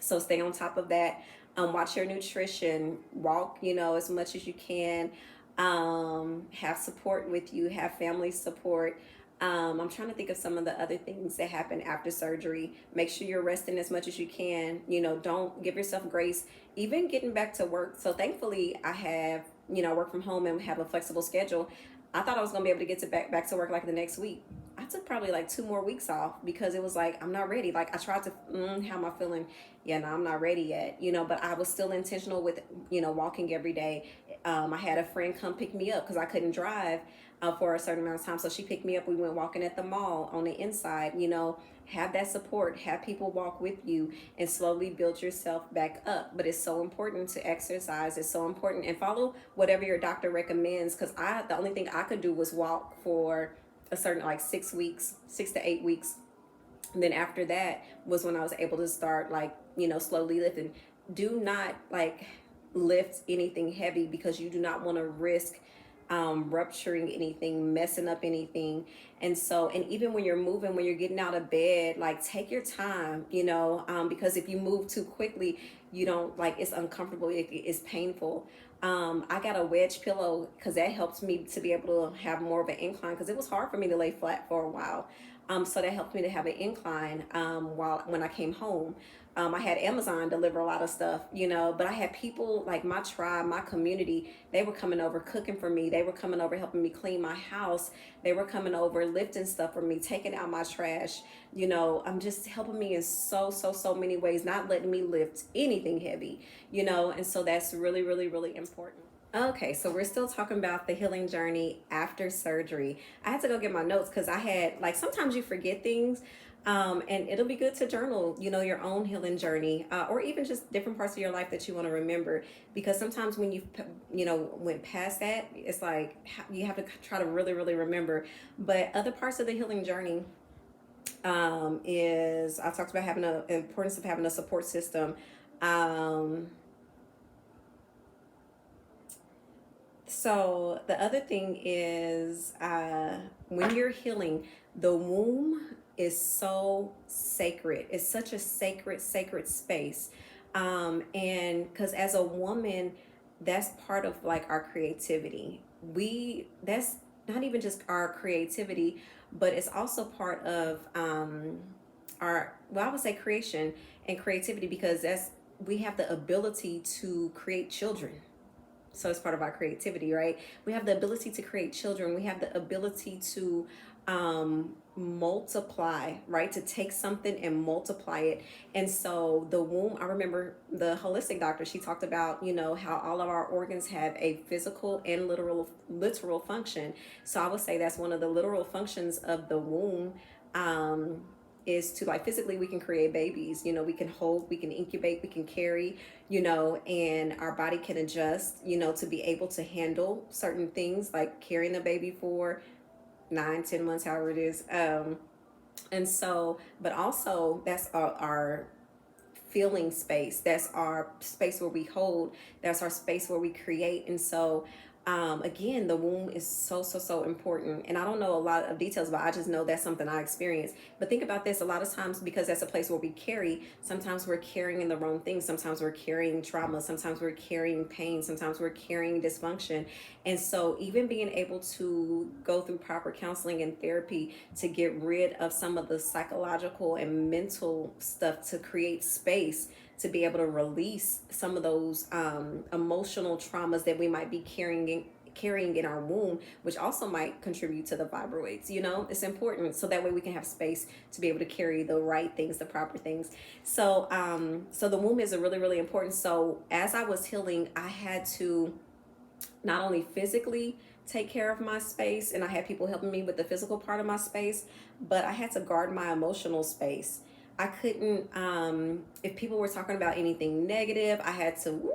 Speaker 1: so stay on top of that. Watch your nutrition, walk, you know, as much as you can. Have support with you, have family support. I'm trying to think of some of the other things that happen after surgery. Make sure you're resting as much as you can. You know, don't give yourself grace, even getting back to work. So thankfully I have, you know, work from home and have a flexible schedule. I thought I was going to be able to get back to work like the next week. I took probably like 2 more weeks off because it was like, I'm not ready. Like I tried to, how am I feeling? Yeah, no, I'm not ready yet, but I was still intentional with, walking every day. I had a friend come pick me up because I couldn't drive for a certain amount of time. So she picked me up. We went walking at the mall on the inside, have that support, have people walk with you and slowly build yourself back up. But it's so important to exercise. It's so important, and follow whatever your doctor recommends. Because the only thing I could do was walk for a certain, like 6 weeks, 6 to 8 weeks. And then after that was when I was able to start, like, slowly lifting. Do not like lift anything heavy because you do not want to risk rupturing anything, messing up anything. And so, and even when you're moving, when you're getting out of bed, like take your time, because if you move too quickly, you don't, like, it's uncomfortable, it's painful. I got a wedge pillow because that helps me to be able to have more of an incline, because it was hard for me to lay flat for a while. So that helped me to have an incline when I came home. I had Amazon deliver a lot of stuff, but I had people like my tribe, my community, they were coming over cooking for me. They were coming over helping me clean my house. They were coming over lifting stuff for me, taking out my trash. I'm just helping me in so many ways, not letting me lift anything heavy, and so that's really, really, really important. Okay, so we're still talking about the healing journey after surgery. I had to go get my notes because I had, like, sometimes you forget things, and it'll be good to journal, your own healing journey, or even just different parts of your life that you want to remember. Because sometimes when went past that, it's like you have to try to really, really remember. But other parts of the healing journey is, I talked about having the importance of having a support system. So the other thing is, when you're healing, the womb is so sacred. It's such a sacred space. And because as a woman, that's part of like our creativity. That's not even just our creativity, but it's also part of I would say creation and creativity, because we have the ability to create children. So it's part of our creativity, right? We have the ability to create children. We have the ability to multiply, right? To take something and multiply it. And so the womb, I remember the holistic doctor, she talked about, how all of our organs have a physical and literal function. So I would say that's one of the literal functions of the womb, is to, like, physically we can create babies, we can hold, we can incubate, we can carry, and our body can adjust, to be able to handle certain things like carrying a baby for 9-10 months, however it is. And so, but also that's our feeling space. That's our space where we hold. That's our space where we create. And so, again, the womb is so important. And I don't know a lot of details, but I just know that's something I experienced. But think about this: a lot of times, because that's a place where we carry, sometimes we're carrying in the wrong things. Sometimes we're carrying trauma. Sometimes we're carrying pain. Sometimes we're carrying dysfunction. And so even being able to go through proper counseling and therapy to get rid of some of the psychological and mental stuff, to create space to be able to release some of those emotional traumas that we might be carrying in our womb, which also might contribute to the fibroids. It's important, so that way we can have space to be able to carry the right things, the proper things. So so the womb is a really, really important. So as I was healing, I had to not only physically take care of my space, and I had people helping me with the physical part of my space, but I had to guard my emotional space. I couldn't, if people were talking about anything negative, I had to,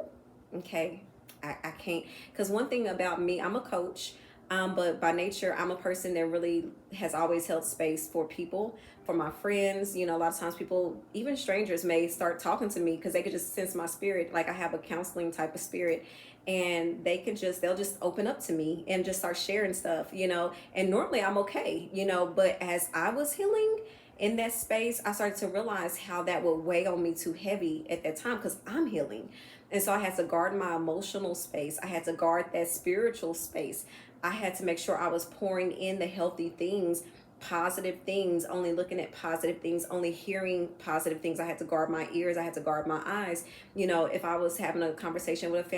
Speaker 1: okay, I can't. Because one thing about me, I'm a coach, but by nature, I'm a person that really has always held space for people, for my friends. A lot of times people, even strangers, may start talking to me because they could just sense my spirit. Like, I have a counseling type of spirit, and they'll just open up to me and just start sharing stuff, and normally I'm okay, but as I was healing in that space, I started to realize how that would weigh on me too heavy at that time, because I'm healing. And so I had to guard my emotional space. I had to guard that spiritual space. I had to make sure I was pouring in the healthy things, positive things, only looking at positive things, only hearing positive things. I had to guard my ears. I had to guard my eyes. If I was having a conversation with a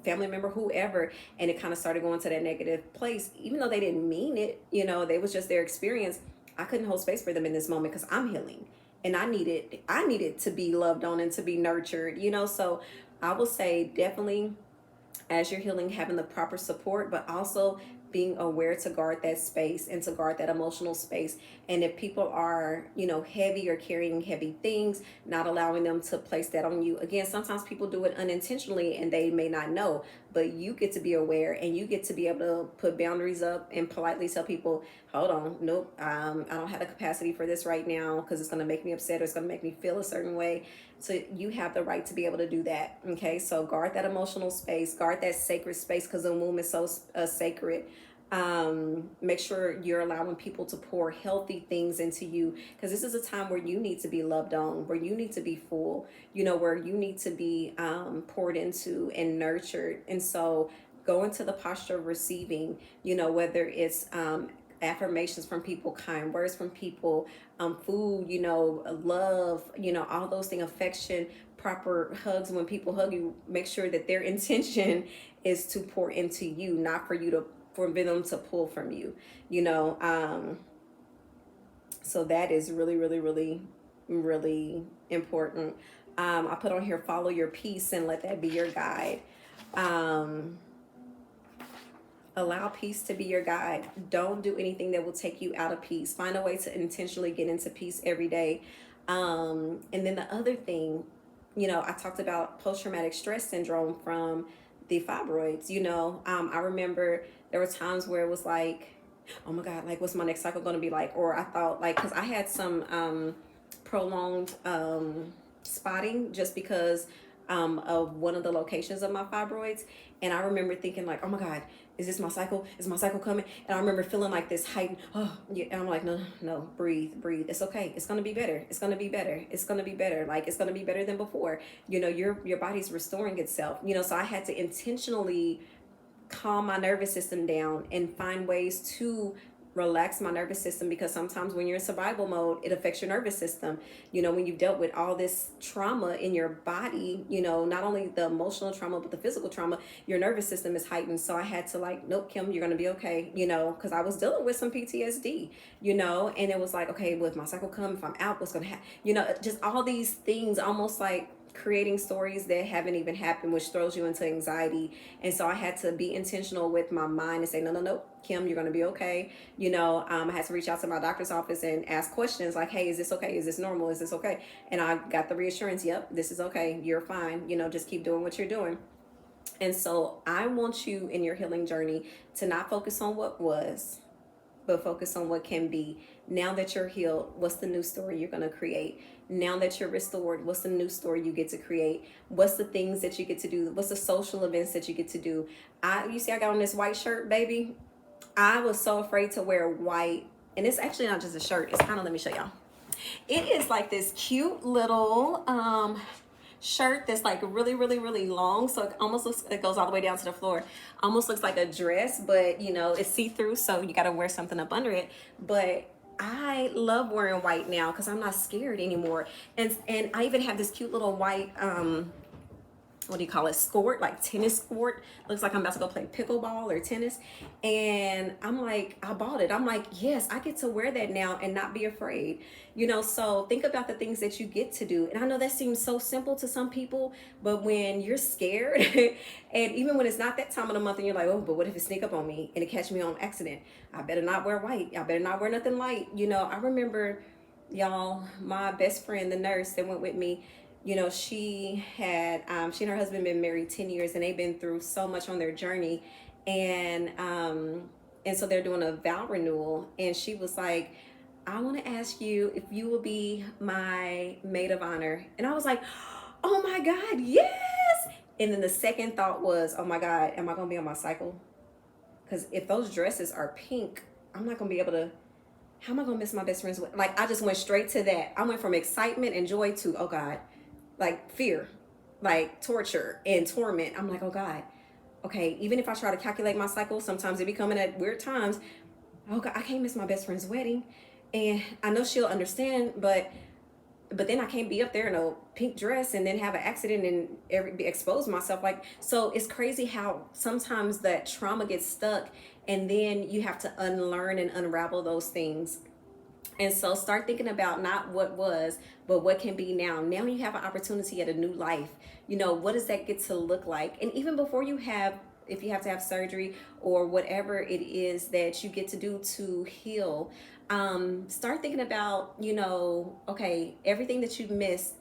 Speaker 1: family member, whoever, and it kind of started going to that negative place, even though they didn't mean it, they was just their experience, I couldn't hold space for them in this moment because I'm healing, and I needed to be loved on and to be nurtured, you know. So I will say definitely, as you're healing, having the proper support, but also being aware to guard that space and to guard that emotional space. And if people are, you know, heavy or carrying heavy things, not allowing them to place that on you. Again, sometimes people do it unintentionally and they may not know, but you get to be aware and you get to be able to put boundaries up and politely tell people, hold on, nope, I don't have the capacity for this right now because it's going to make me upset or it's going to make me feel a certain way. So you have the right to be able to do that. Okay, so guard that emotional space, guard that sacred space, because the womb is so sacred. Make sure you're allowing people to pour healthy things into you, because this is a time where you need to be loved on, where you need to be full, you know, where you need to be poured into and nurtured. And so go into the posture of receiving, you know, whether it's affirmations from people, kind words from people, food, you know, love, you know, all those things, affection, proper hugs. When people hug you, make sure that their intention is to pour into you, not for you to, for them to pull from you, you know. So that is really, really, really, really important. I put on here, follow your peace and let that be your guide. Allow peace to be your guide. Don't do anything that will take you out of peace. Find a way to intentionally get into peace every day. And then the other thing, you know, I talked about post-traumatic stress syndrome from the fibroids. You know, I remember there were times where it was like, oh my God, like what's my next cycle going to be like? Or I thought like, because I had some prolonged spotting just because of one of the locations of my fibroids. And I remember thinking like, oh my God, is this my cycle? Is my cycle coming? And I remember feeling like this heightened, oh, yeah. And I'm like, no, breathe. It's okay. It's going to be better. It's going to be better. It's going to be better. Like, it's going to be better than before. You know, your body's restoring itself, you know. So I had to intentionally calm my nervous system down and find ways to relax my nervous system, because sometimes when you're in survival mode, it affects your nervous system. You know, when you've dealt with all this trauma in your body, you know, not only the emotional trauma, but the physical trauma, your nervous system is heightened. So I had to like, nope, Kim, you're going to be okay, you know, because I was dealing with some PTSD, you know, and it was like, okay, well, if my cycle come, if I'm out, what's going to happen? You know, just all these things, almost like creating stories that haven't even happened, which throws you into anxiety. And so I had to be intentional with my mind and say, no, Kim, you're going to be okay. You know, I had to reach out to my doctor's office and ask questions like, hey, is this okay? Is this normal? Is this okay? And I got the reassurance, yep, this is okay. You're fine. You know, just keep doing what you're doing. And so I want you in your healing journey to not focus on what was, but focus on what can be. Now that you're healed, what's the new story you're going to create? Now that you're restored, what's the new story you get to create? What's the things that you get to do? What's the social events that you get to do? You see, I got on this white shirt, baby. I was so afraid to wear white. And it's actually not just a shirt. It's kind of, let me show y'all. It is like this cute little shirt that's like really, really, really long. So it almost looks, it goes all the way down to the floor. Almost looks like a dress, but you know, it's see-through, so you got to wear something up under it. But I love wearing white now because I'm not scared anymore. And I even have this cute little white what do you call it, sport, like tennis sport. Looks like I'm about to go play pickleball or tennis. And I'm like, I bought it. I'm like, yes, I get to wear that now and not be afraid. You know, so think about the things that you get to do. And I know that seems so simple to some people, but when you're scared and even when it's not that time of the month and you're like, oh, but what if it sneak up on me and it catch me on accident? I better not wear white. I better not wear nothing light. You know, I remember, y'all, my best friend, the nurse that went with me, you know, she and her husband been married 10 years and they've been through so much on their journey. And so they're doing a vow renewal. And she was like, I want to ask you if you will be my maid of honor. And I was like, oh my God, yes. And then the second thought was, oh my God, am I going to be on my cycle? Because if those dresses are pink, I'm not going to be able to, how am I going to miss my best friend's? Like, I just went straight to that. I went from excitement and joy to, oh God, like fear, like torture and torment. I'm like, oh God, okay, even if I try to calculate my cycle, sometimes it be coming at weird times. Oh God, I can't miss my best friend's wedding. And I know she'll understand, but then I can't be up there in a pink dress and then have an accident and expose myself. Like, so it's crazy how sometimes that trauma gets stuck and then you have to unlearn and unravel those things. And so start thinking about not what was, but what can be now. Now you have an opportunity at a new life. You know, what does that get to look like? And even before you have, if you have to have surgery or whatever it is that you get to do to heal, start thinking about, you know, okay, everything that you've missed,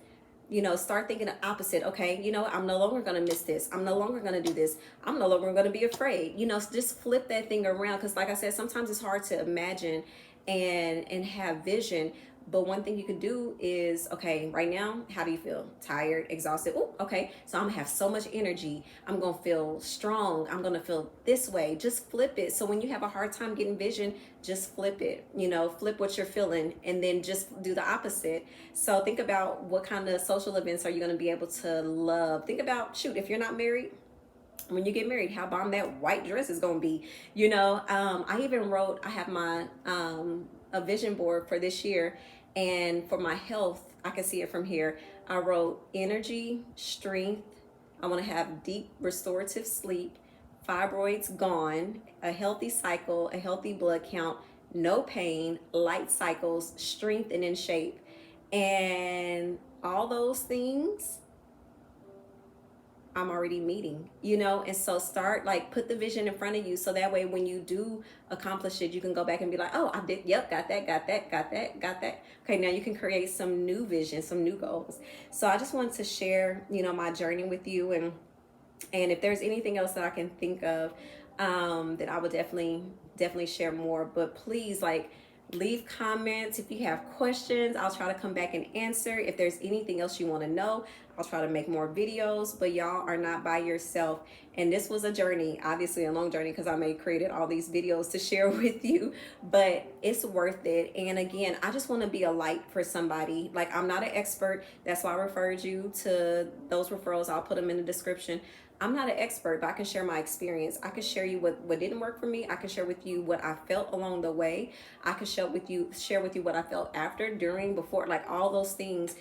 Speaker 1: you know, start thinking the opposite. Okay, you know, I'm no longer going to miss this. I'm no longer going to do this. I'm no longer going to be afraid. You know, just flip that thing around, because like I said, sometimes it's hard to imagine and have vision. But one thing you can do is, okay, right now, how do you feel? Tired, exhausted? Oh, okay. So I'm gonna have so much energy. I'm gonna feel strong. I'm gonna feel this way. Just flip it. So when you have a hard time getting vision, just flip it. You know, flip what you're feeling, and then just do the opposite. So think about, what kind of social events are you gonna be able to love? Think about, shoot, if you're not married, when you get married, how bomb that white dress is gonna be. You know, I even wrote, I have my a vision board for this year, and for my health, I can see it from here. I wrote energy, strength. I want to have deep restorative sleep, fibroids gone, a healthy cycle, a healthy blood count, no pain, light cycles, strength and in shape. And all those things I'm already meeting, you know. And so start, like, put the vision in front of you, so that way when you do accomplish it, you can go back and be like, oh, I did, yep, got that, got that, got that, got that. Okay, now you can create some new vision, some new goals. So I just wanted to share, you know, my journey with you. And if there's anything else that I can think of, then I would definitely share more. But please, like, leave comments if you have questions. I'll try to come back and answer. If there's anything else you want to know, I'll try to make more videos. But y'all are not by yourself. And this was a journey, obviously a long journey, because I created all these videos to share with you, but it's worth it. And again, I just want to be a light for somebody. Like, I'm not an expert. That's why I referred you to those referrals. I'll put them in the description. I'm not an expert, but I can share my experience. I can share you what didn't work for me. I can share with you what I felt along the way. I can share with you what I felt after, during, before, like all those things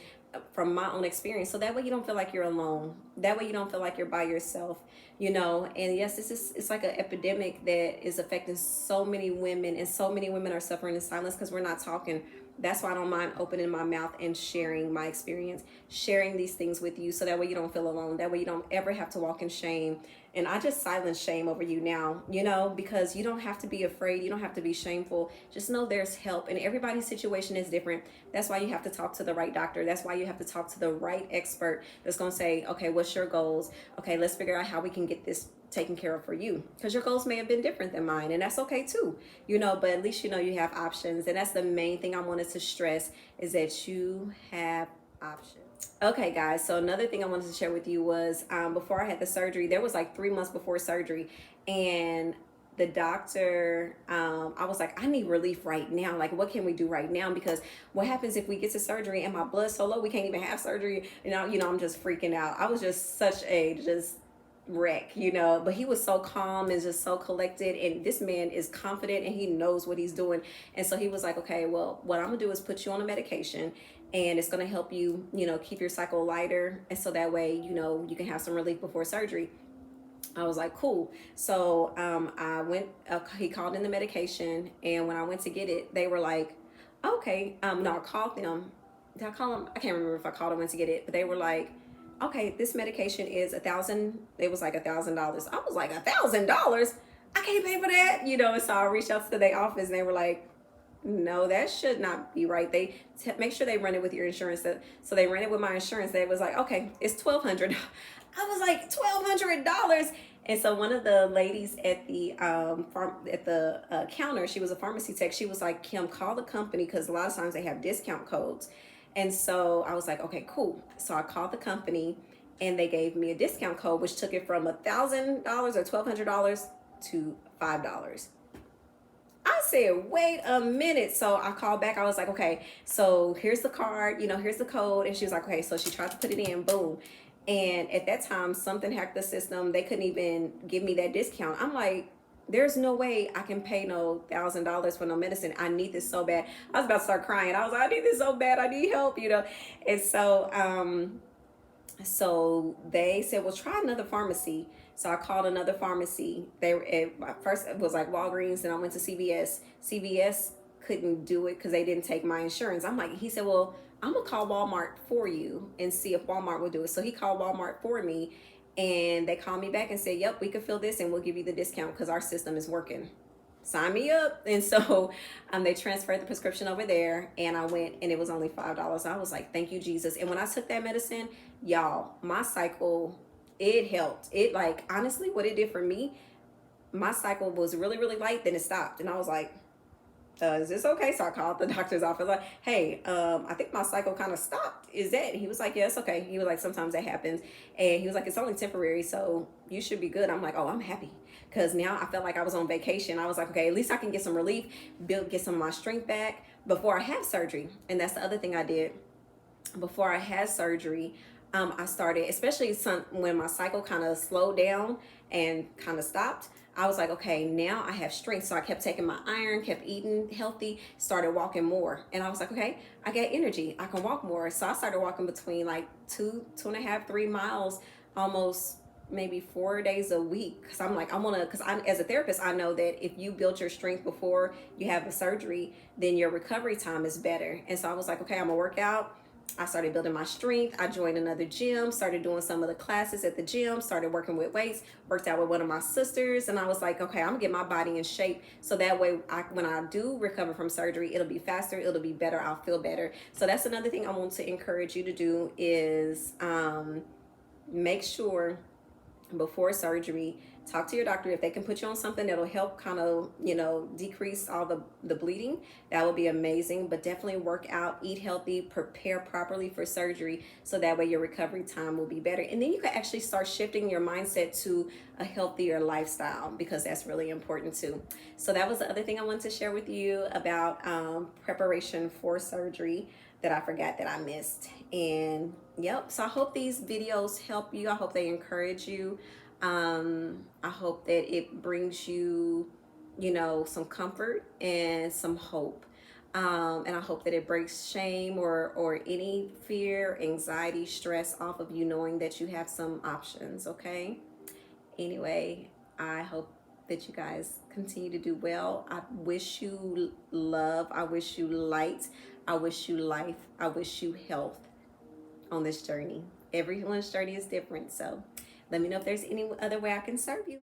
Speaker 1: from my own experience. So that way you don't feel like you're alone. That way you don't feel like you're by yourself, you know. And yes, it's like an epidemic that is affecting so many women, and so many women are suffering in silence because we're not talking. That's why I don't mind opening my mouth and sharing my experience, sharing these things with you, so that way you don't feel alone. That way you don't ever have to walk in shame. And I just silence shame over you now, you know, because you don't have to be afraid. You don't have to be shameful. Just know there's help, and everybody's situation is different. That's why you have to talk to the right doctor. That's why you have to talk to the right expert that's going to say, okay, what's your goals? Okay, let's figure out how we can get this taken care of for you, because your goals may have been different than mine, and that's okay too, you know. But at least you know you have options, and that's the main thing I wanted to stress, is that you have options. Okay guys, so another thing I wanted to share with you was, before I had the surgery, there was like 3 months before surgery, and the doctor, I was like, I need relief right now. Like, what can we do right now? Because what happens if we get to surgery and my blood's so low we can't even have surgery? You know, I'm just freaking out. I was just such a wreck, you know. But he was so calm and just so collected, and this man is confident and he knows what he's doing. And so he was like, okay, well, what I'm gonna do is put you on a medication, and it's gonna help you, you know, keep your cycle lighter, and so that way, you know, you can have some relief before surgery. I was like, cool. So I went, he called in the medication, and when I went to get it, they were like, okay, no, I called them. Did I call them? I can't remember if I called them, went to get it, but they were like, okay, this medication is $1,000. It was like $1,000. I was like, $1,000? I can't pay for that, you know. And so I reached out to their office, and they were like, no, that should not be right. They make sure they run it with your insurance. So they ran it with my insurance. They was like, okay, it's $1,200. I was like, $1,200. And so one of the ladies at the counter, she was a pharmacy tech. She was like, Kim, call the company, because a lot of times they have discount codes. And so I was like, okay, cool. So I called the company, and they gave me a discount code, which took it from $1,000 or $1,200 to $5. I said, wait a minute. So I called back. I was like, okay, so here's the card, you know, here's the code. And she was like, okay. So she tried to put it in, boom. And at that time, something hacked the system. They couldn't even give me that discount. I'm like, there's no way I can pay no $1,000 for no medicine. I need this so bad. I was about to start crying. I was like, I need this so bad. I need help, you know. And so they said, well, try another pharmacy. So I called another pharmacy. First it was like Walgreens, and I went to CVS. CVS couldn't do it because they didn't take my insurance. I'm like, he said, well, I'm gonna call Walmart for you and see if Walmart will do it. So he called Walmart for me, and they called me back and said, yep, we can fill this and we'll give you the discount because our system is working. Sign me up. And so they transferred the prescription over there, and I went, and it was only $5. I was like, thank you, Jesus. And when I took that medicine, y'all, my cycle, it helped. It, like, honestly, what it did for me, my cycle was really, really light, then it stopped. And I was like, is this okay? So I called the doctor's office, like, hey, I think my cycle kind of stopped. Is that? He was like, yeah, it's okay. He was like, sometimes that happens. And he was like, it's only temporary, so you should be good. I'm like, oh, I'm happy. Because now I felt like I was on vacation. I was like, okay, at least I can get some relief, get some of my strength back before I have surgery. And that's the other thing I did. Before I had surgery, I started, especially when my cycle kind of slowed down and kind of stopped, I was like, okay, now I have strength. So I kept taking my iron, kept eating healthy, started walking more. And I was like, okay, I got energy. I can walk more. So I started walking between like 2.5, 3 miles, almost maybe 4 days a week. Cause I'm like, cause I'm, as a therapist, I know that if you build your strength before you have the surgery, then your recovery time is better. And so I was like, okay, I'm gonna work out. I started building my strength. I joined another gym, started doing some of the classes at the gym, started working with weights, worked out with one of my sisters. And I was like, okay, I'm gonna get my body in shape. So that way, when I do recover from surgery, it'll be faster, it'll be better, I'll feel better. So that's another thing I want to encourage you to do is make sure before surgery, talk to your doctor. If they can put you on something that'll help kind of, decrease all the bleeding, that would be amazing. But definitely work out, eat healthy, prepare properly for surgery, so that way your recovery time will be better. And then you can actually start shifting your mindset to a healthier lifestyle, because that's really important too. So that was the other thing I wanted to share with you about preparation for surgery that I forgot that I missed. And yep, so I hope these videos help you. I hope they encourage you. I hope that it brings you, some comfort and some hope. And I hope that it breaks shame or any fear, anxiety, stress off of you, knowing that you have some options, okay? Anyway, I hope that you guys continue to do well. I wish you love. I wish you light. I wish you life. I wish you health on this journey. Everyone's journey is different. So let me know if there's any other way I can serve you.